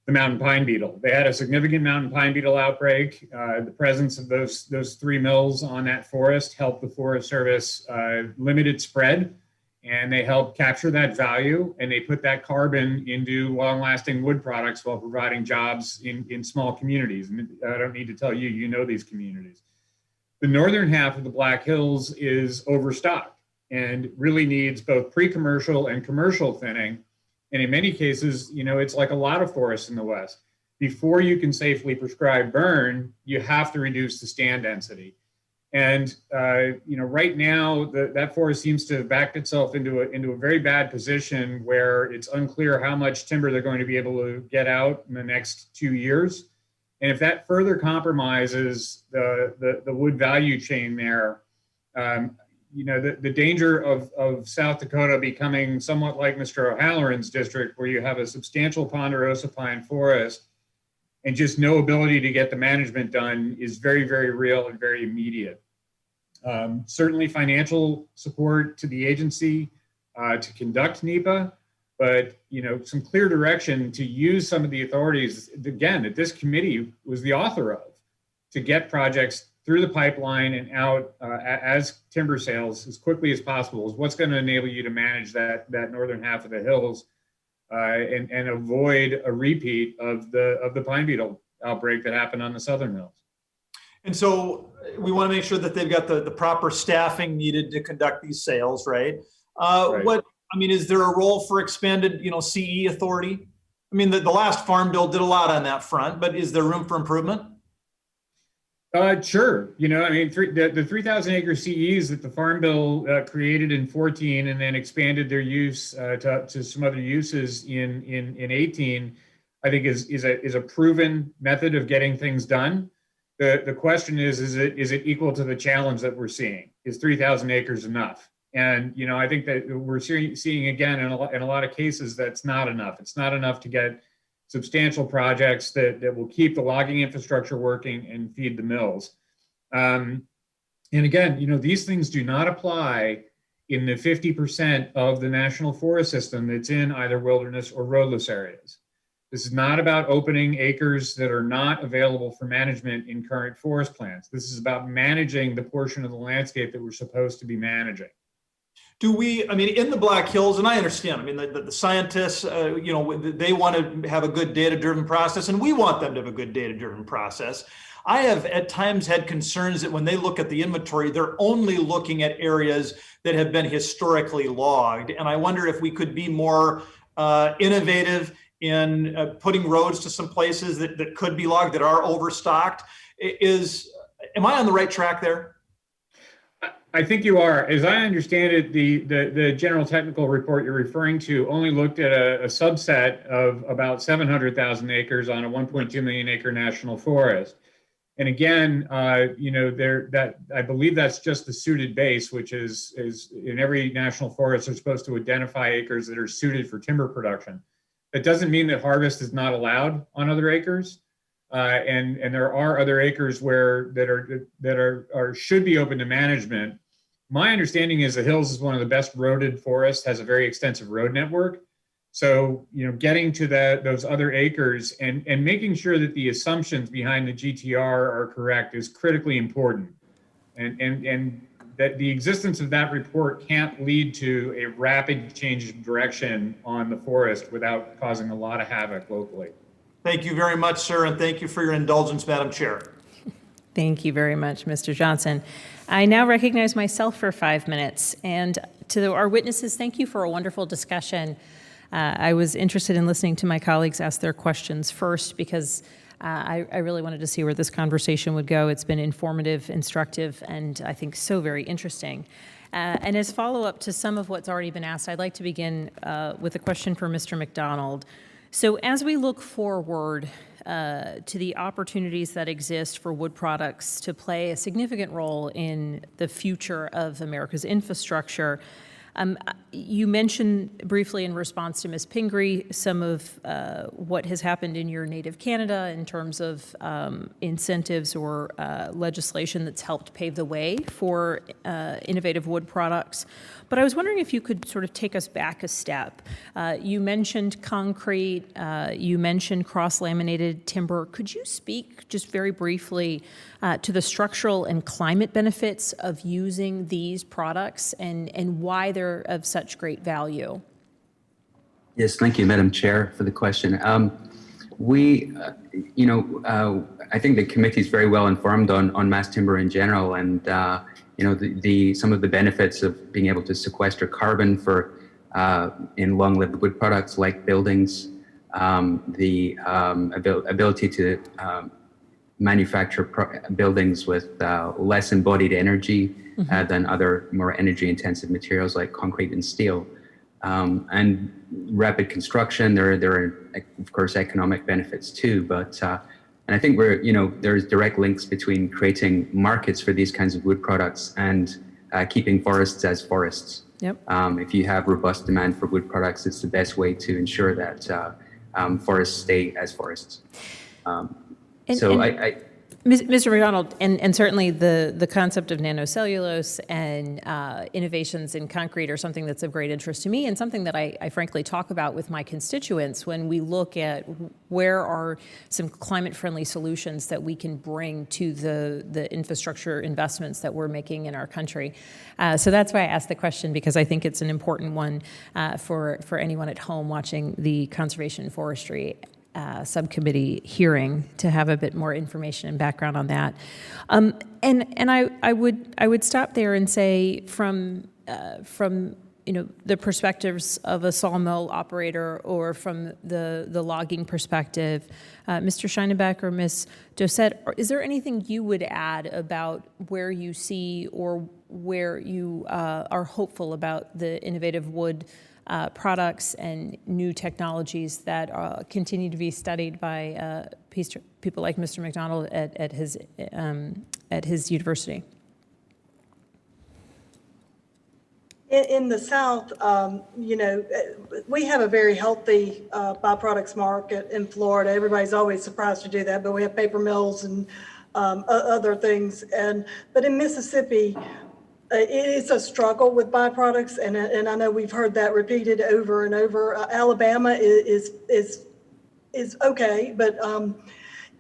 mountain pine beetle. They had a significant mountain pine beetle outbreak. The presence of those 3 mills on that forest helped the Forest Service limit its spread, and they helped capture that value, and they put that carbon into long-lasting wood products while providing jobs in small communities. And I don't need to tell you, you know these communities. The northern half of the Black Hills is overstocked and really needs both pre-commercial and commercial thinning. And in many cases, it's like a lot of forests in the West. Before you can safely prescribe burn, you have to reduce the stand density. And right now, that forest seems to have backed itself into a very bad position where it's unclear how much timber they're going to be able to get out in the next 2 years. And if that further compromises the wood value chain there, the danger of South Dakota becoming somewhat like Mr. O'Halloran's district, where you have a substantial ponderosa pine forest and just no ability to get the management done, is very, very real and very immediate. Certainly financial support to the agency to conduct NEPA, but some clear direction to use some of the authorities, again, that this committee was the author of, to get projects through the pipeline and out as timber sales as quickly as possible is what's going to enable you to manage that northern half of the hills and avoid a repeat of the pine beetle outbreak that happened on the southern mills. And so we want to make sure that they've got the proper staffing needed to conduct these sales, right? Right. Is there a role for expanded, CE authority? The last farm bill did a lot on that front, but is there room for improvement? Sure. The 3,000 acre CEs that the Farm Bill created in 14 and then expanded their use to some other uses in 18, I think is a proven method of getting things done. The question is it equal to the challenge that we're seeing? Is 3,000 acres enough? And, I think that we're seeing again in a lot of cases that's not enough. It's not enough to get substantial projects that will keep the logging infrastructure working and feed the mills. And again, these things do not apply in the 50% of the national forest system that's in either wilderness or roadless areas. This is not about opening acres that are not available for management in current forest plans. This is about managing the portion of the landscape that we're supposed to be managing. Do we, in the Black Hills, and I understand, the scientists, they want to have a good data-driven process, and we want them to have a good data-driven process. I have at times had concerns that when they look at the inventory, they're only looking at areas that have been historically logged. And I wonder if we could be more innovative in putting roads to some places that could be logged, that are overstocked. Am I on the right track there? I think you are. As I understand it, the general technical report you're referring to only looked at a subset of about 700,000 acres on a 1.2 million acre national forest. And again, that I believe that's just the suited base, which is in every national forest, they're supposed to identify acres that are suited for timber production. That doesn't mean that harvest is not allowed on other acres. And there are other acres that should be open to management. My understanding is the Hills is one of the best roaded forests, has a very extensive road network. So, getting to those other acres and making sure that the assumptions behind the GTR are correct is critically important. And that the existence of that report can't lead to a rapid change of direction on the forest without causing a lot of havoc locally. Thank you very much, sir, and thank you for your indulgence, Madam Chair. Thank you very much, Mr. Johnson. I now recognize myself for 5 minutes. And to our witnesses, thank you for a wonderful discussion. I was interested in listening to my colleagues ask their questions first because I really wanted to see where this conversation would go. It's been informative, instructive, and I think so very interesting. And as follow-up to some of what's already been asked, I'd like to begin with a question for Mr. McDonald. So as we look forward to the opportunities that exist for wood products to play a significant role in the future of America's infrastructure, you mentioned briefly in response to Ms. Pingree some of what has happened in your native Canada in terms of incentives or legislation that's helped pave the way for innovative wood products. But I was wondering if you could sort of take us back a step. You mentioned concrete, you mentioned cross-laminated timber. Could you speak just very briefly to the structural and climate benefits of using these products and why they're of such great value? Yes, thank you, Madam Chair, for the question. I think the committee is very well informed on mass timber in general, and some of the benefits of being able to sequester carbon in long-lived wood products like buildings, the ability to manufacture buildings with less embodied energy than other more energy-intensive materials like concrete and steel. And rapid construction, there are of course economic benefits too, but and I think there's direct links between creating markets for these kinds of wood products and keeping forests as forests. Yep. If you have robust demand for wood products, it's the best way to ensure that forests stay as forests. Mr. McDonald, and certainly the concept of nanocellulose and innovations in concrete are something that's of great interest to me and something that I frankly talk about with my constituents when we look at where are some climate-friendly solutions that we can bring to the infrastructure investments that we're making in our country. So that's why I asked the question, because I think it's an important one for anyone at home watching the Conservation and Forestry Subcommittee hearing to have a bit more information and background on that. And I would stop there and say from the perspectives of a sawmill operator or from the logging perspective, Mr. Schinebek or Ms. Doucette, is there anything you would add about where you see or where you are hopeful about the innovative wood products and new technologies that continue to be studied by people like Mr. McDonald at his university? In the South, we have a very healthy byproducts market in Florida. Everybody's always surprised to do that, but we have paper mills and other things. But in Mississippi, it is a struggle with byproducts, and I know we've heard that repeated over and over. Alabama is okay, but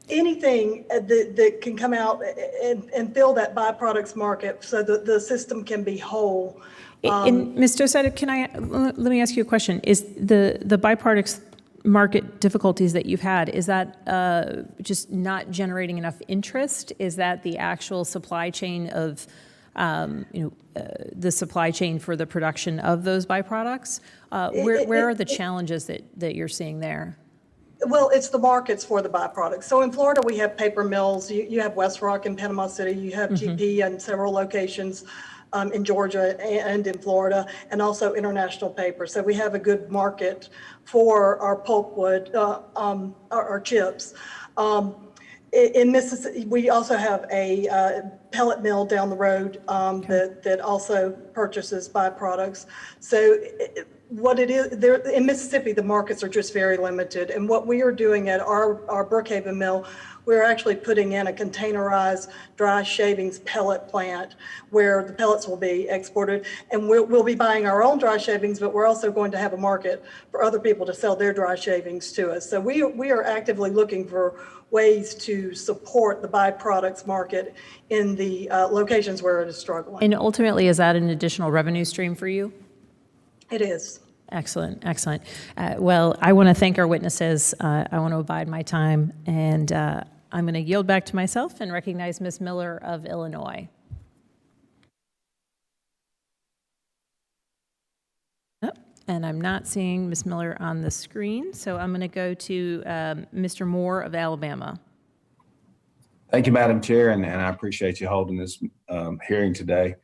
anything that can come out and fill that byproducts market so that the system can be whole. And Ms. Doucette, let me ask you a question. Is the byproducts market difficulties that you've had, is that just not generating enough interest? Is that the actual supply chain of the supply chain for the production of those byproducts? Where are the challenges that you're seeing there? Well, it's the markets for the byproducts. So in Florida, we have paper mills. You have West Rock in Panama City. You have GP in several locations in Georgia and in Florida, and also International Paper. So we have a good market for our pulpwood, our chips. In Mississippi, we also have a pellet mill down the road that also purchases byproducts. So what it is, there in Mississippi, the markets are just very limited. And what we are doing at our Brookhaven mill, we're actually putting in a containerized dry shavings pellet plant where the pellets will be exported. And we'll be buying our own dry shavings, but we're also going to have a market for other people to sell their dry shavings to us. So we are actively looking for ways to support the byproducts market in the locations where it is struggling. And ultimately, is that an additional revenue stream for you? It is. Excellent, excellent. Well, I want to thank our witnesses. I want to abide my time, and I'm going to yield back to myself and recognize Ms. Miller of Illinois. Oh, and I'm not seeing Ms. Miller on the screen, so I'm going to go to Mr. Moore of Alabama. Thank you, Madam Chair, and I appreciate you holding this hearing today.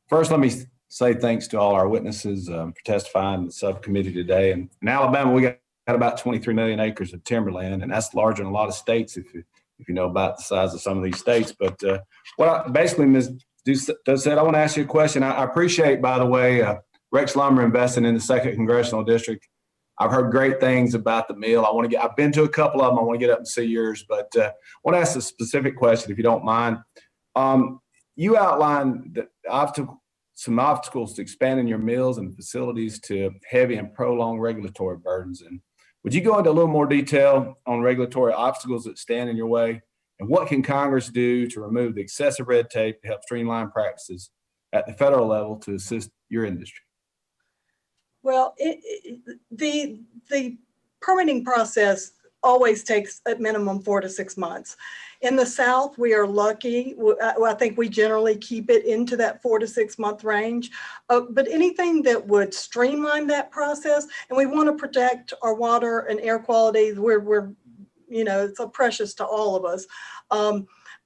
First, let me say thanks to all our witnesses for testifying in the subcommittee today. And in Alabama, we got about 23 million acres of timberland, and that's larger than a lot of states if you know about the size of some of these states. But basically, Ms. Does said, I want to ask you a question. I appreciate, by the way, Rex Lumber investing in the 2nd Congressional District. I've heard great things about the mill. I've been to a couple of them. I want to get up and see yours, but I want to ask a specific question, if you don't mind. You outlined some obstacles to expanding your mills and facilities to heavy and prolonged regulatory burdens. And would you go into a little more detail on regulatory obstacles that stand in your way? And what can Congress do to remove the excessive red tape to help streamline practices at the federal level to assist your industry? Well, the permitting process always takes at minimum 4 to 6 months. In the South, we are lucky. I think we generally keep it into that 4 to 6 month range. But anything that would streamline that process, and we want to protect our water and air quality, we're it's so precious to all of us.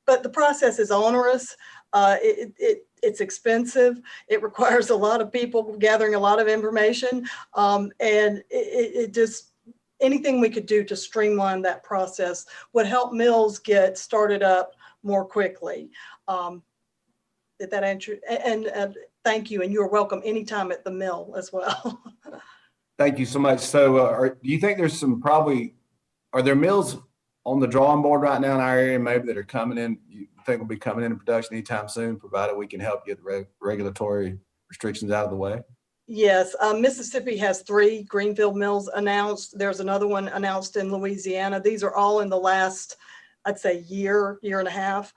But the process is onerous. It's expensive. It requires a lot of people gathering a lot of information, and it just, anything we could do to streamline that process would help mills get started up more quickly. Did that answer? And thank you, and you're welcome anytime at the mill as well. Thank you so much. So do you think there's are there mills on the drawing board right now in our area maybe that are coming in, you think will be coming into production anytime soon, provided we can help get the regulatory restrictions out of the way? Yes, Mississippi has 3 greenfield mills announced. There's another one announced in Louisiana. These are all in the last, I'd say, year and a half.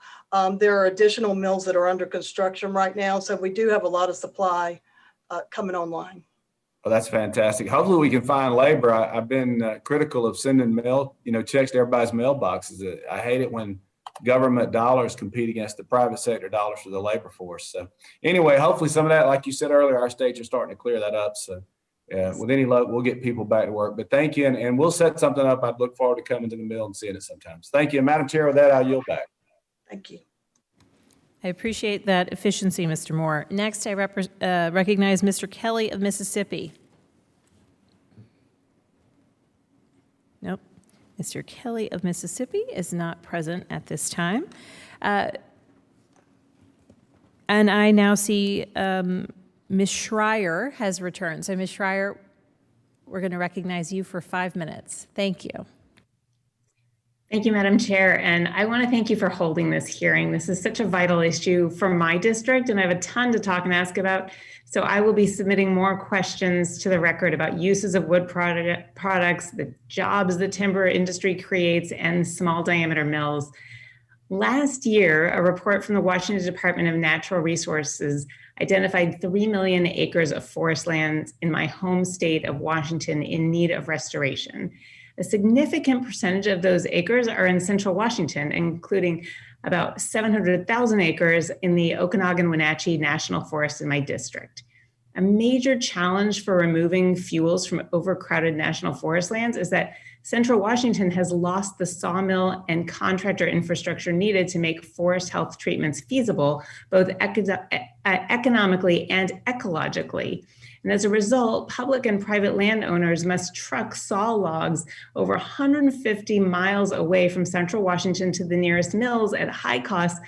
There are additional mills that are under construction right now. So we do have a lot of supply coming online. Well, that's fantastic. Hopefully we can find labor. I've been critical of sending checks to everybody's mailboxes. I hate it when government dollars compete against the private sector dollars for the labor force. So anyway, hopefully some of that, like you said earlier, our states are starting to clear that up. So with any luck, we'll get people back to work. But thank you, and we'll set something up. I'd look forward to coming to the mill and seeing it sometimes. Thank you. And Madam Chair, with that, I'll yield back. Thank you. I appreciate that efficiency, Mr. Moore. Next, I recognize Mr. Kelly of Mississippi. Nope. Mr. Kelly of Mississippi is not present at this time. And I now see Ms. Schreier has returned. So Ms. Schreier, we're going to recognize you for 5 minutes. Thank you. Thank you, Madam Chair. And I want to thank you for holding this hearing. This is such a vital issue for my district, and I have a ton to talk and ask about. So I will be submitting more questions to the record about uses of wood products, the jobs the timber industry creates, and small diameter mills. Last year, a report from the Washington Department of Natural Resources identified 3 million acres of forest lands in my home state of Washington in need of restoration. A significant percentage of those acres are in central Washington, including about 700,000 acres in the Okanagan-Wenatchee National Forest in my district. A major challenge for removing fuels from overcrowded national forest lands is that Central Washington has lost the sawmill and contractor infrastructure needed to make forest health treatments feasible, both economically and ecologically. And as a result, public and private landowners must truck saw logs over 150 miles away from Central Washington to the nearest mills at high costs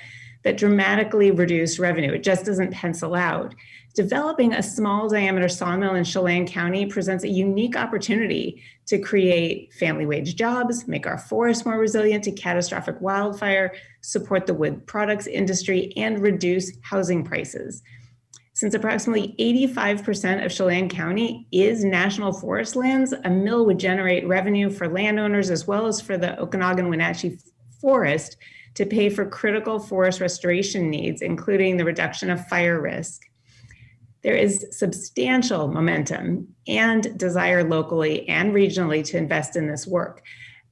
that dramatically reduce revenue. It just doesn't pencil out. Developing a small diameter sawmill in Chelan County presents a unique opportunity to create family wage jobs, make our forests more resilient to catastrophic wildfire, support the wood products industry, and reduce housing prices. Since approximately 85% of Chelan County is national forest lands, a mill would generate revenue for landowners as well as for the Okanagan-Wenatchee Forest to pay for critical forest restoration needs, including the reduction of fire risk. There is substantial momentum and desire locally and regionally to invest in this work.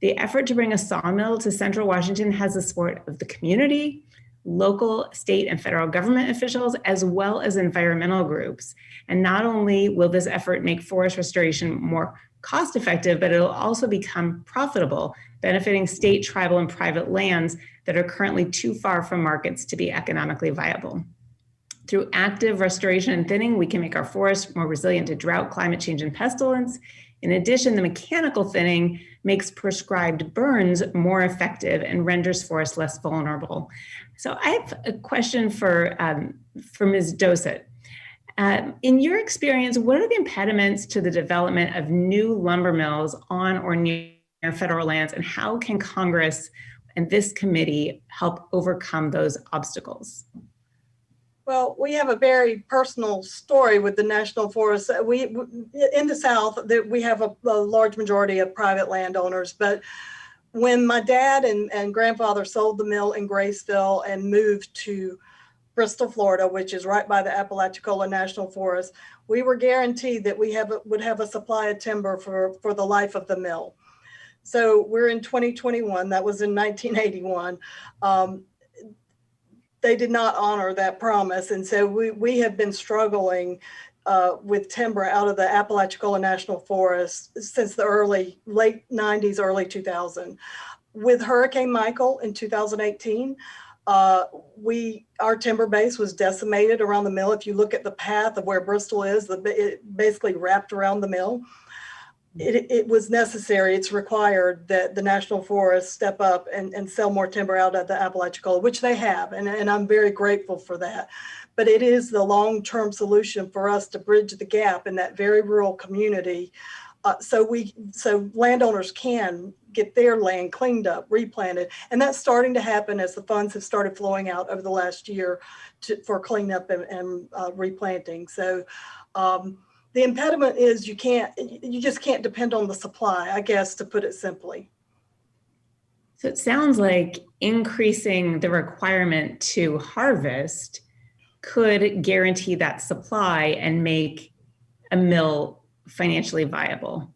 The effort to bring a sawmill to Central Washington has the support of the community, local, state, and federal government officials, as well as environmental groups. And not only will this effort make forest restoration more cost-effective, but it'll also become profitable, benefiting state, tribal, and private lands that are currently too far from markets to be economically viable. Through active restoration and thinning, we can make our forests more resilient to drought, climate change, and pestilence. In addition, the mechanical thinning makes prescribed burns more effective and renders forests less vulnerable. So I have a question for Ms. Dossett. In your experience, what are the impediments to the development of new lumber mills on or near federal lands, and how can Congress and this committee help overcome those obstacles? Well, we have a very personal story with the national forests. In the South, we have a large majority of private landowners, but when my dad and grandfather sold the mill in Graceville and moved to Bristol, Florida, which is right by the Apalachicola National Forest, we were guaranteed that we would have a supply of timber for the life of the mill. So we're in 2021, that was in 1981. They did not honor that promise. And so we have been struggling with timber out of the Apalachicola National Forest since the late 90s, early 2000. With Hurricane Michael in 2018, our timber base was decimated around the mill. If you look at the path of where Bristol is, it basically wrapped around the mill. It was necessary, it's required that the National Forest step up and sell more timber out of the Apalachicola, which they have, and I'm very grateful for that. But it is the long-term solution for us to bridge the gap in that very rural community, so landowners can get their land cleaned up, replanted, and that's starting to happen as the funds have started flowing out over the last year for cleanup and replanting. So. The impediment is you just can't depend on the supply, I guess, to put it simply. So it sounds like increasing the requirement to harvest could guarantee that supply and make a mill financially viable,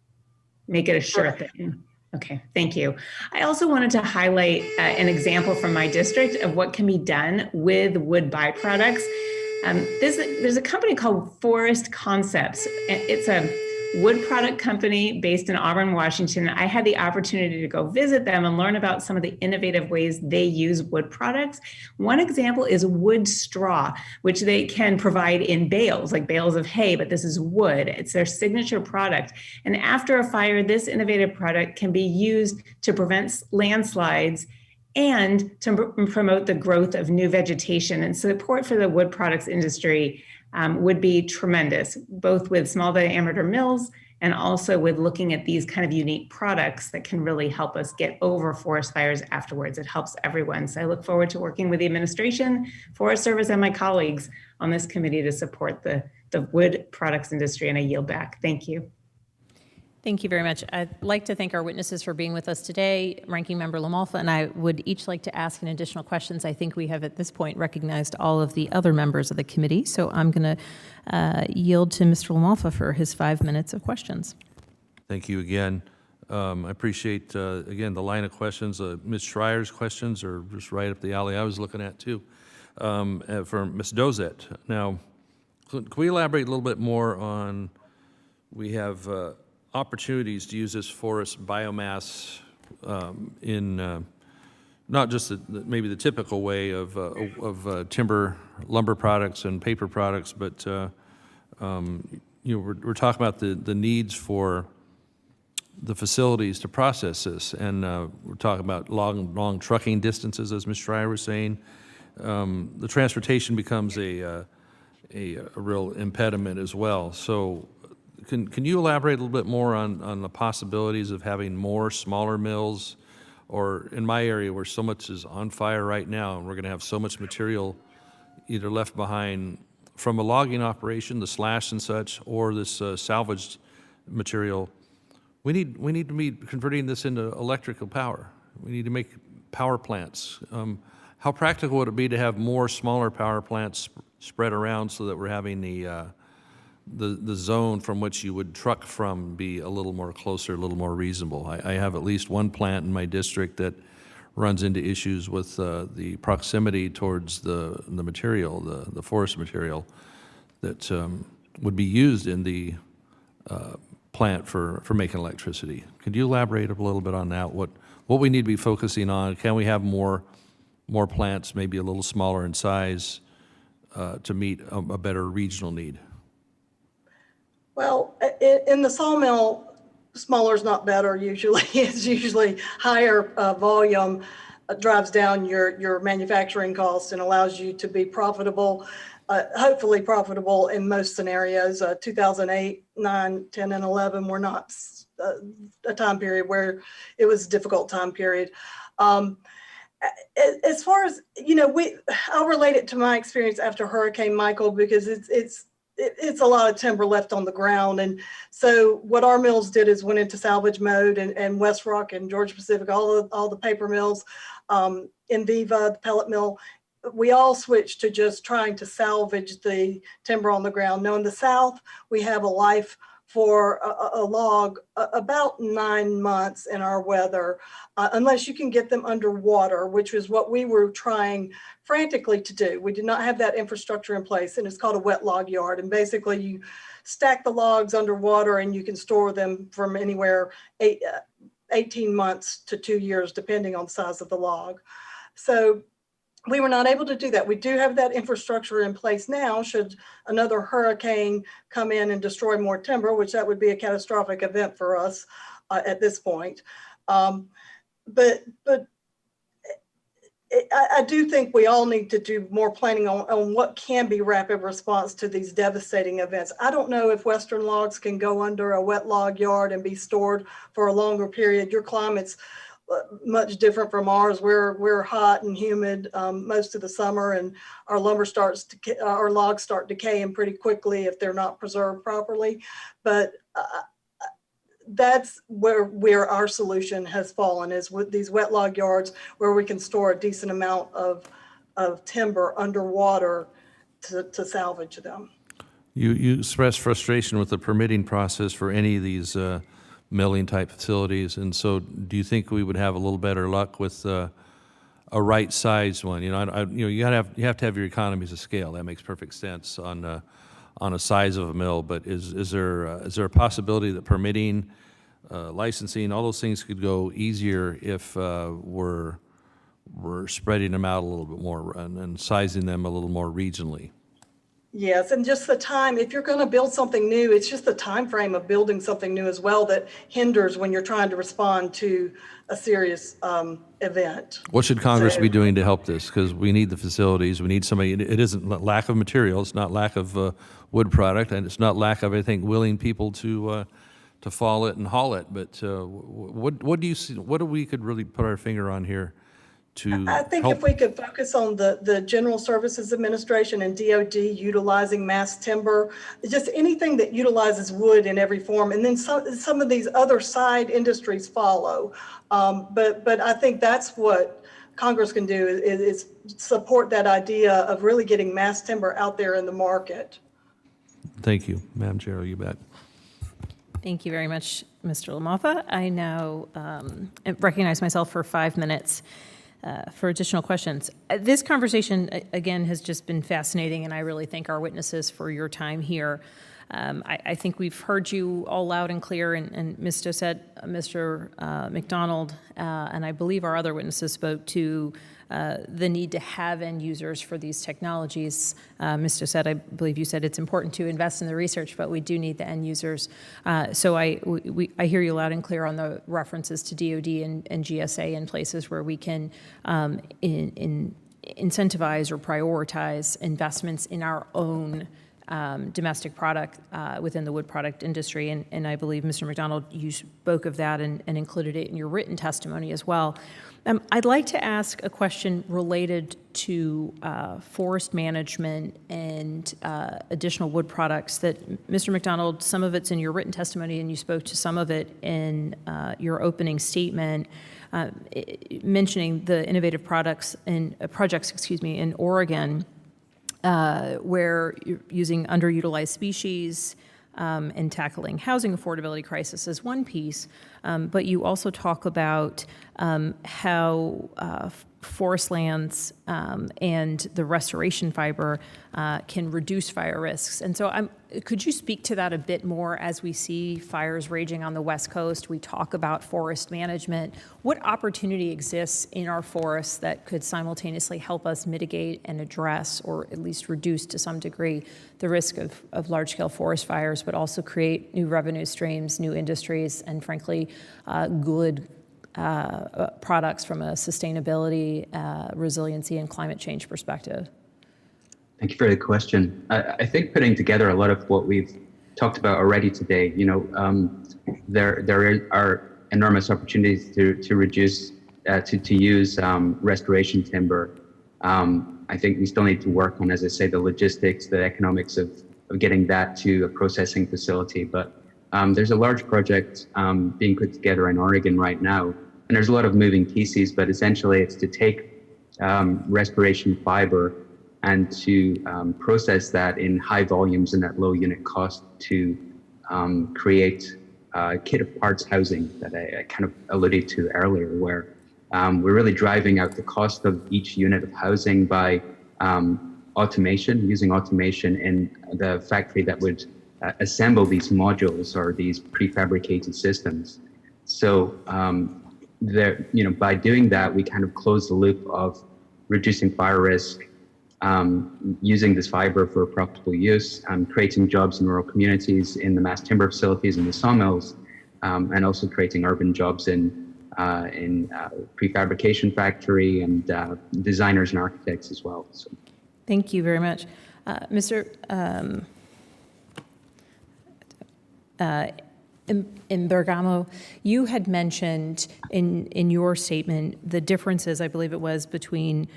make it a sure thing. Okay, thank you. I also wanted to highlight an example from my district of what can be done with wood byproducts. There's a company called Forest Concepts. It's a wood product company based in Auburn, Washington. I had the opportunity to go visit them and learn about some of the innovative ways they use wood products. One example is wood straw, which they can provide in bales, like bales of hay, but this is wood. It's their signature product. And after a fire, this innovative product can be used to prevent landslides and to promote the growth of new vegetation. And support for the wood products industry would be tremendous, both with small diameter mills and also with looking at these kind of unique products that can really help us get over forest fires afterwards. It helps everyone. So I look forward to working with the administration, Forest Service, and my colleagues on this committee to support the wood products industry, and I yield back. Thank you. Thank you very much. I'd like to thank our witnesses for being with us today. Ranking Member LaMalfa and I would each like to ask an additional questions. I think we have at this point recognized all of the other members of the committee, so I'm going to yield to Mr. LaMalfa for his 5 minutes of questions. Thank you again. I appreciate, again, the line of questions. Ms. Schreier's questions are just right up the alley I was looking at, too, for Ms. Dossett. Now, Can we elaborate a little bit more on, we have opportunities to use this forest biomass in not just maybe the typical way of timber, lumber products and paper products, but we're talking about the needs for the facilities to process this, and we're talking about long trucking distances, as Ms. Schreier was saying. The transportation becomes a real impediment as well. So can you elaborate a little bit more on the possibilities of having more smaller mills, or in my area where so much is on fire right now, and we're going to have so much material either left behind from a logging operation, the slash and such, or this salvaged material. We need to be converting this into electrical power. We need to make power plants. How practical would it be to have more smaller power plants spread around so that we're having the zone from which you would truck from be a little more closer, a little more reasonable? I have at least one plant in my district that runs into issues with the proximity towards the material, the forest material that would be used in the plant for making electricity. Could you elaborate a little bit on that? What we need to be focusing on? Can we have more plants, maybe a little smaller in size, to meet a better regional need? Well, in the sawmill, smaller is not better usually. It's usually higher volume drives down your manufacturing costs and allows you to be profitable, hopefully profitable in most scenarios. 2008, 9, 10, and 11 were not a time period where it was a difficult time period. As far as, I'll relate it to my experience after Hurricane Michael, because it's a lot of timber left on the ground. And so what our mills did is went into salvage mode, and West Rock and Georgia Pacific, all the paper mills, Enviva, the pellet mill, we all switched to just trying to salvage the timber on the ground. Now in the South, we have a life for a log about 9 months in our weather, unless you can get them underwater, which is what we were trying frantically to do. We did not have that infrastructure in place, and it's called a wet log yard. And basically you stack the logs underwater and you can store them from anywhere 18 months to 2 years, depending on the size of the log. So we were not able to do that. We do have that infrastructure in place now. Should another hurricane come in and destroy more timber, which that would be a catastrophic event for us at this point. But I do think we all need to do more planning on what can be rapid response to these devastating events. I don't know if Western logs can go under a wet log yard and be stored for a longer period. Your climate's much different from ours. We're hot and humid most of the summer, and our logs start decaying pretty quickly if they're not preserved properly. But that's where our solution has fallen, is with these wet log yards where we can store a decent amount of timber underwater to salvage them. You expressed frustration with the permitting process for any of these milling type facilities, and so do you think we would have a little better luck with a right sized one? You have to have your economies of scale. That makes perfect sense on a size of a mill. But is there a possibility that permitting, licensing, all those things could go easier if we're spreading them out a little bit more and sizing them a little more regionally? Yes, and just the time, if you're going to build something new, it's just the time frame of building something new as well that hinders when you're trying to respond to a serious event. What should Congress be doing to help this? Because we need the facilities, we need somebody. It isn't lack of material, it's not lack of wood product, and it's not lack of, I think, willing people to fall it and haul it. But what do you see? What do we could really put our finger on here? I think if we could focus on the General Services Administration and DOD utilizing mass timber, just anything that utilizes wood in every form, and then some of these other side industries follow. But I think that's what Congress can do is support that idea of really getting mass timber out there in the market. Thank you, Madam Chair. You bet. Thank you very much, Mr. LaMalfa. I now recognize myself for 5 minutes. for additional questions. This conversation, again, has just been fascinating, and I really thank our witnesses for your time here. I think we've heard you all loud and clear, and Ms. Doucette, Mr. McDonald, and I believe our other witnesses spoke to the need to have end users for these technologies. Ms. Doucette, I believe you said it's important to invest in the research, but we do need the end users. So I hear you loud and clear on the references to DoD and GSA in places where we can incentivize or prioritize investments in our own domestic product within the wood product industry. And I believe, Mr. McDonald, you spoke of that and included it in your written testimony as well. I'd like to ask a question related to forest management and additional wood products that, Mr. McDonald, some of it's in your written testimony and you spoke to some of it in your opening statement, mentioning the innovative projects in Oregon, where you're using underutilized species and tackling housing affordability crisis as one piece, but you also talk about how forest lands and the restoration fiber can reduce fire risks. And so could you speak to that a bit more as we see fires raging on the West Coast? We talk about forest management. What opportunity exists in our forests that could simultaneously help us mitigate and address, or at least reduce to some degree, the risk of large-scale forest fires, but also create new revenue streams, new industries, and frankly, good products from a sustainability, resiliency, and climate change perspective? Thank you for the question. I think putting together a lot of what we've talked about already today, there are enormous opportunities to reduce, to use restoration timber. I think we still need to work on, as I say, the logistics, the economics of getting that to a processing facility. But there's a large project being put together in Oregon right now, and there's a lot of moving pieces, but essentially it's to take restoration fiber and to process that in high volumes and at low unit cost to create kit of parts housing that I kind of alluded to earlier, where we're really driving out the cost of each unit of housing by automation, using automation in the factory that would assemble these modules or these prefabricated systems. So by doing that, we kind of close the loop of reducing fire risk, using this fiber for profitable use, creating jobs in rural communities, in the mass timber facilities and the sawmills, and also creating urban jobs in prefabrication factory and designers and architects as well. So. Thank you very much. Mr. Embergomo, you had mentioned in your statement the differences, I believe it was, between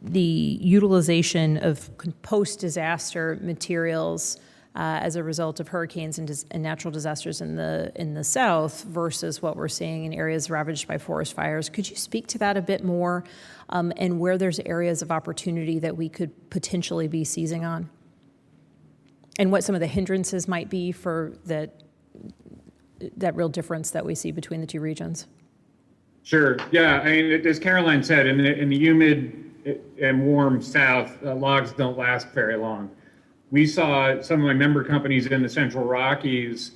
the utilization of post-disaster materials as a result of hurricanes and natural disasters in the South versus what we're seeing in areas ravaged by forest fires. Could you speak to that a bit more, and where there's areas of opportunity that we could potentially be seizing on? And what some of the hindrances might be for that real difference that we see between the two regions? Sure. Yeah. I mean, as Caroline said, in the humid and warm South, logs don't last very long. We saw some of my member companies in the Central Rockies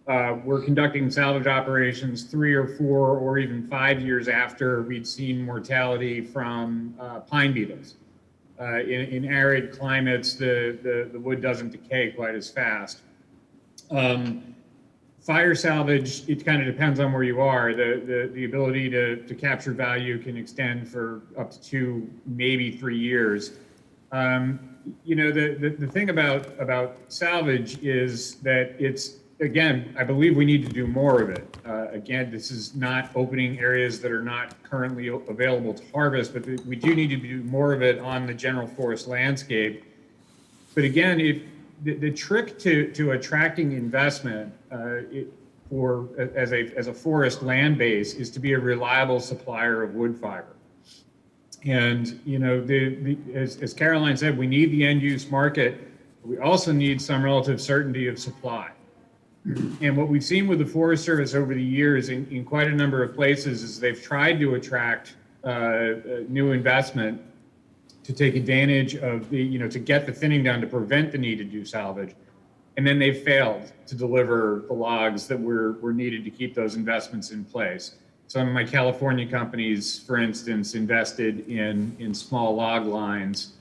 were conducting salvage operations 3 or 4 or even 5 years after we'd seen mortality from pine beetles. In arid climates, the wood doesn't decay quite as fast. Fire salvage, it kind of depends on where you are. The ability to capture value can extend for up to 2, maybe 3 years. The thing about salvage is that it's, again, I believe we need to do more of it. Again, this is not opening areas that are not currently available to harvest, but we do need to do more of it on the general forest landscape. But again, the trick to attracting investment as a forest land base is to be a reliable supplier of wood fiber. And as Caroline said, we need the end use market. We also need some relative certainty of supply. And what we've seen with the Forest Service over the years in quite a number of places is they've tried to attract new investment to take advantage of to get the thinning down to prevent the need to do salvage. And then they've failed to deliver the logs that were needed to keep those investments in place. Some of my California companies, for instance, invested in small log lines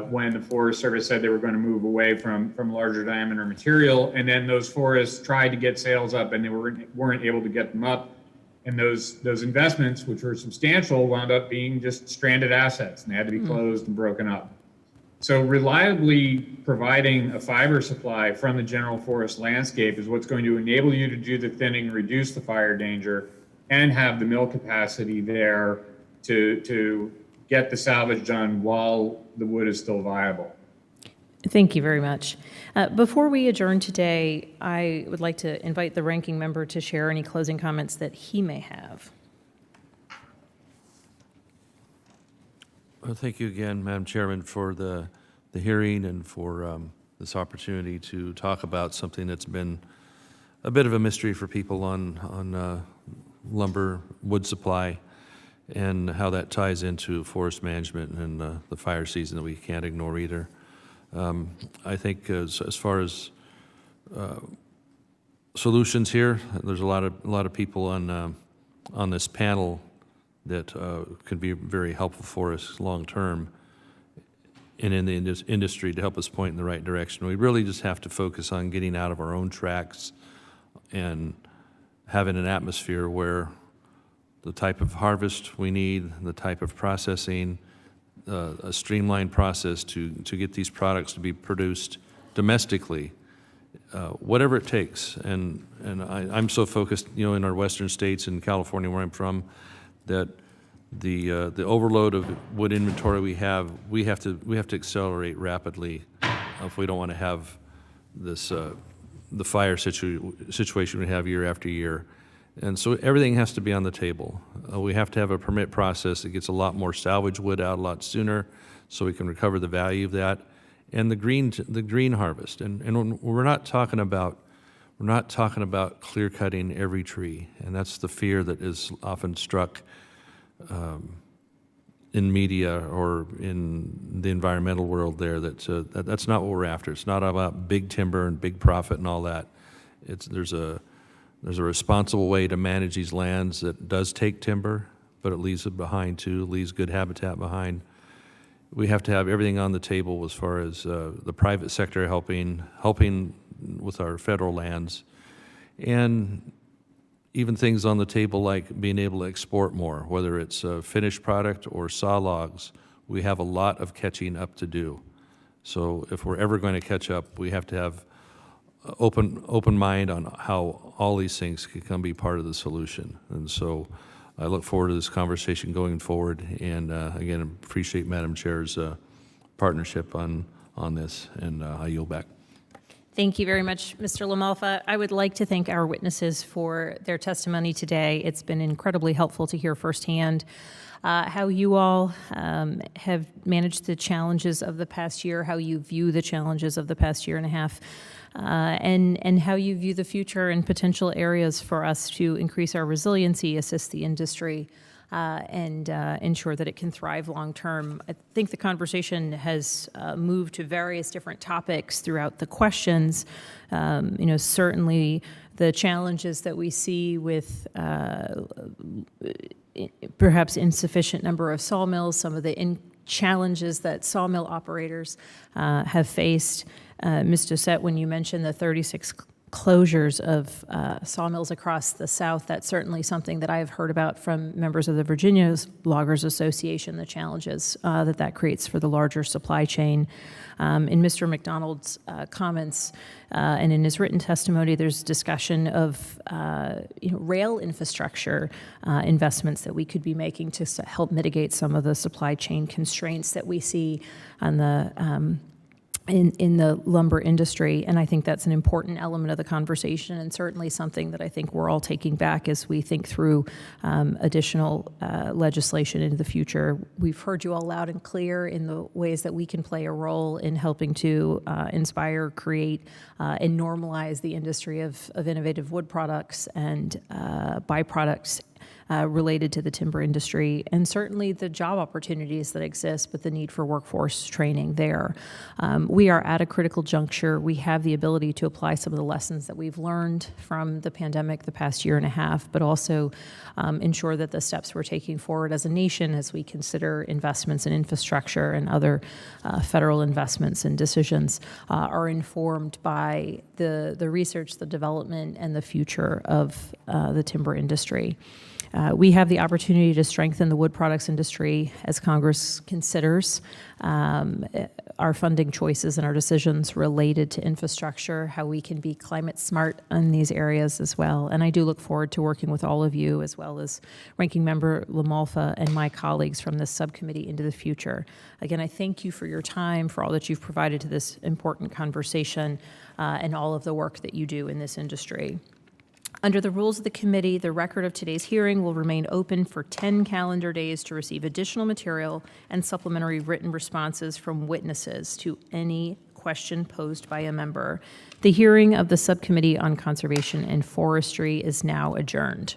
when the Forest Service said they were going to move away from larger diameter material. And then those forests tried to get sales up and they weren't able to get them up. And those investments, which were substantial, wound up being just stranded assets and they had to be closed and broken up. So reliably providing a fiber supply from the general forest landscape is what's going to enable you to do the thinning, reduce the fire danger, and have the mill capacity there to get the salvage done while the wood is still viable. Thank you very much. Before we adjourn today, I would like to invite the ranking member to share any closing comments that he may have. Well, thank you again, Madam Chairman, for the hearing and for this opportunity to talk about something that's been a bit of a mystery for people on lumber, wood supply, and how that ties into forest management and the fire season that we can't ignore either. I think as far as solutions here, there's a lot of people on this panel that could be very helpful for us long term and in the industry to help us point in the right direction. We really just have to focus on getting out of our own tracks and having an atmosphere where the type of harvest we need, the type of processing, a streamlined process to get these products to be produced domestically, whatever it takes. And I'm so focused, in our western states in California where I'm from, that the overload of wood inventory we have to accelerate rapidly if we don't want to have this the fire situation we have year after year. And so everything has to be on the table. We have to have a permit process that gets a lot more salvage wood out a lot sooner, so we can recover the value of that. And the green harvest. And we're not talking about clear cutting every tree, and that's the fear that is often struck in media or in the environmental world there. That's not what we're after. It's not about big timber and big profit and all that. There's a responsible way to manage these lands that does take timber, but it leaves it behind too, leaves good habitat behind. We have to have everything on the table as far as the private sector helping with our federal lands, and even things on the table like being able to export more, whether it's a finished product or saw logs. We have a lot of catching up to do. So if we're ever going to catch up, we have to have open mind on how all these things can be part of the solution. And so I look forward to this conversation going forward, and again, appreciate Madam Chair's partnership on this, and I yield back. Thank you very much, Mr. LaMalfa. I would like to thank our witnesses for their testimony today. It's been incredibly helpful to hear firsthand how you all have managed the challenges of the past year, how you view the challenges of the past year and a half, and how you view the future and potential areas for us to increase our resiliency, assist the industry, and ensure that it can thrive long term. I think the conversation has moved to various different topics throughout the questions. Certainly the challenges that we see with perhaps insufficient number of sawmills, some of the challenges that sawmill operators have faced. Ms. Doucette, when you mentioned the 36 closures of sawmills across the South, that's certainly something that I have heard about from members of the Virginia Loggers Association, the challenges that creates for the larger supply chain. In Mr. McDonald's comments and in his written testimony, there's discussion of rail infrastructure investments that we could be making to help mitigate some of the supply chain constraints that we see on the in the lumber industry. And I think that's an important element of the conversation, and certainly something that I think we're all taking back as we think through additional legislation into the future. We've heard you all loud and clear in the ways that we can play a role in helping to inspire, create, and normalize the industry of innovative wood products and byproducts related to the timber industry, and certainly the job opportunities that exist, but the need for workforce training there. We are at a critical juncture. We have the ability to apply some of the lessons that we've learned from the pandemic the past year and a half, but also ensure that the steps we're taking forward as a nation as we consider investments in infrastructure and other federal investments and decisions are informed by the research, the development, and the future of the timber industry. We have the opportunity to strengthen the wood products industry as Congress considers our funding choices and our decisions related to infrastructure, how we can be climate smart in these areas as well. And I do look forward to working with all of you, as well as Ranking Member LaMalfa and my colleagues from this subcommittee into the future. Again, I thank you for your time, for all that you've provided to this important conversation, and all of the work that you do in this industry. Under the rules of the committee, the record of today's hearing will remain open for 10 calendar days to receive additional material and supplementary written responses from witnesses to any question posed by a member. The hearing of the Subcommittee on Conservation and Forestry is now adjourned.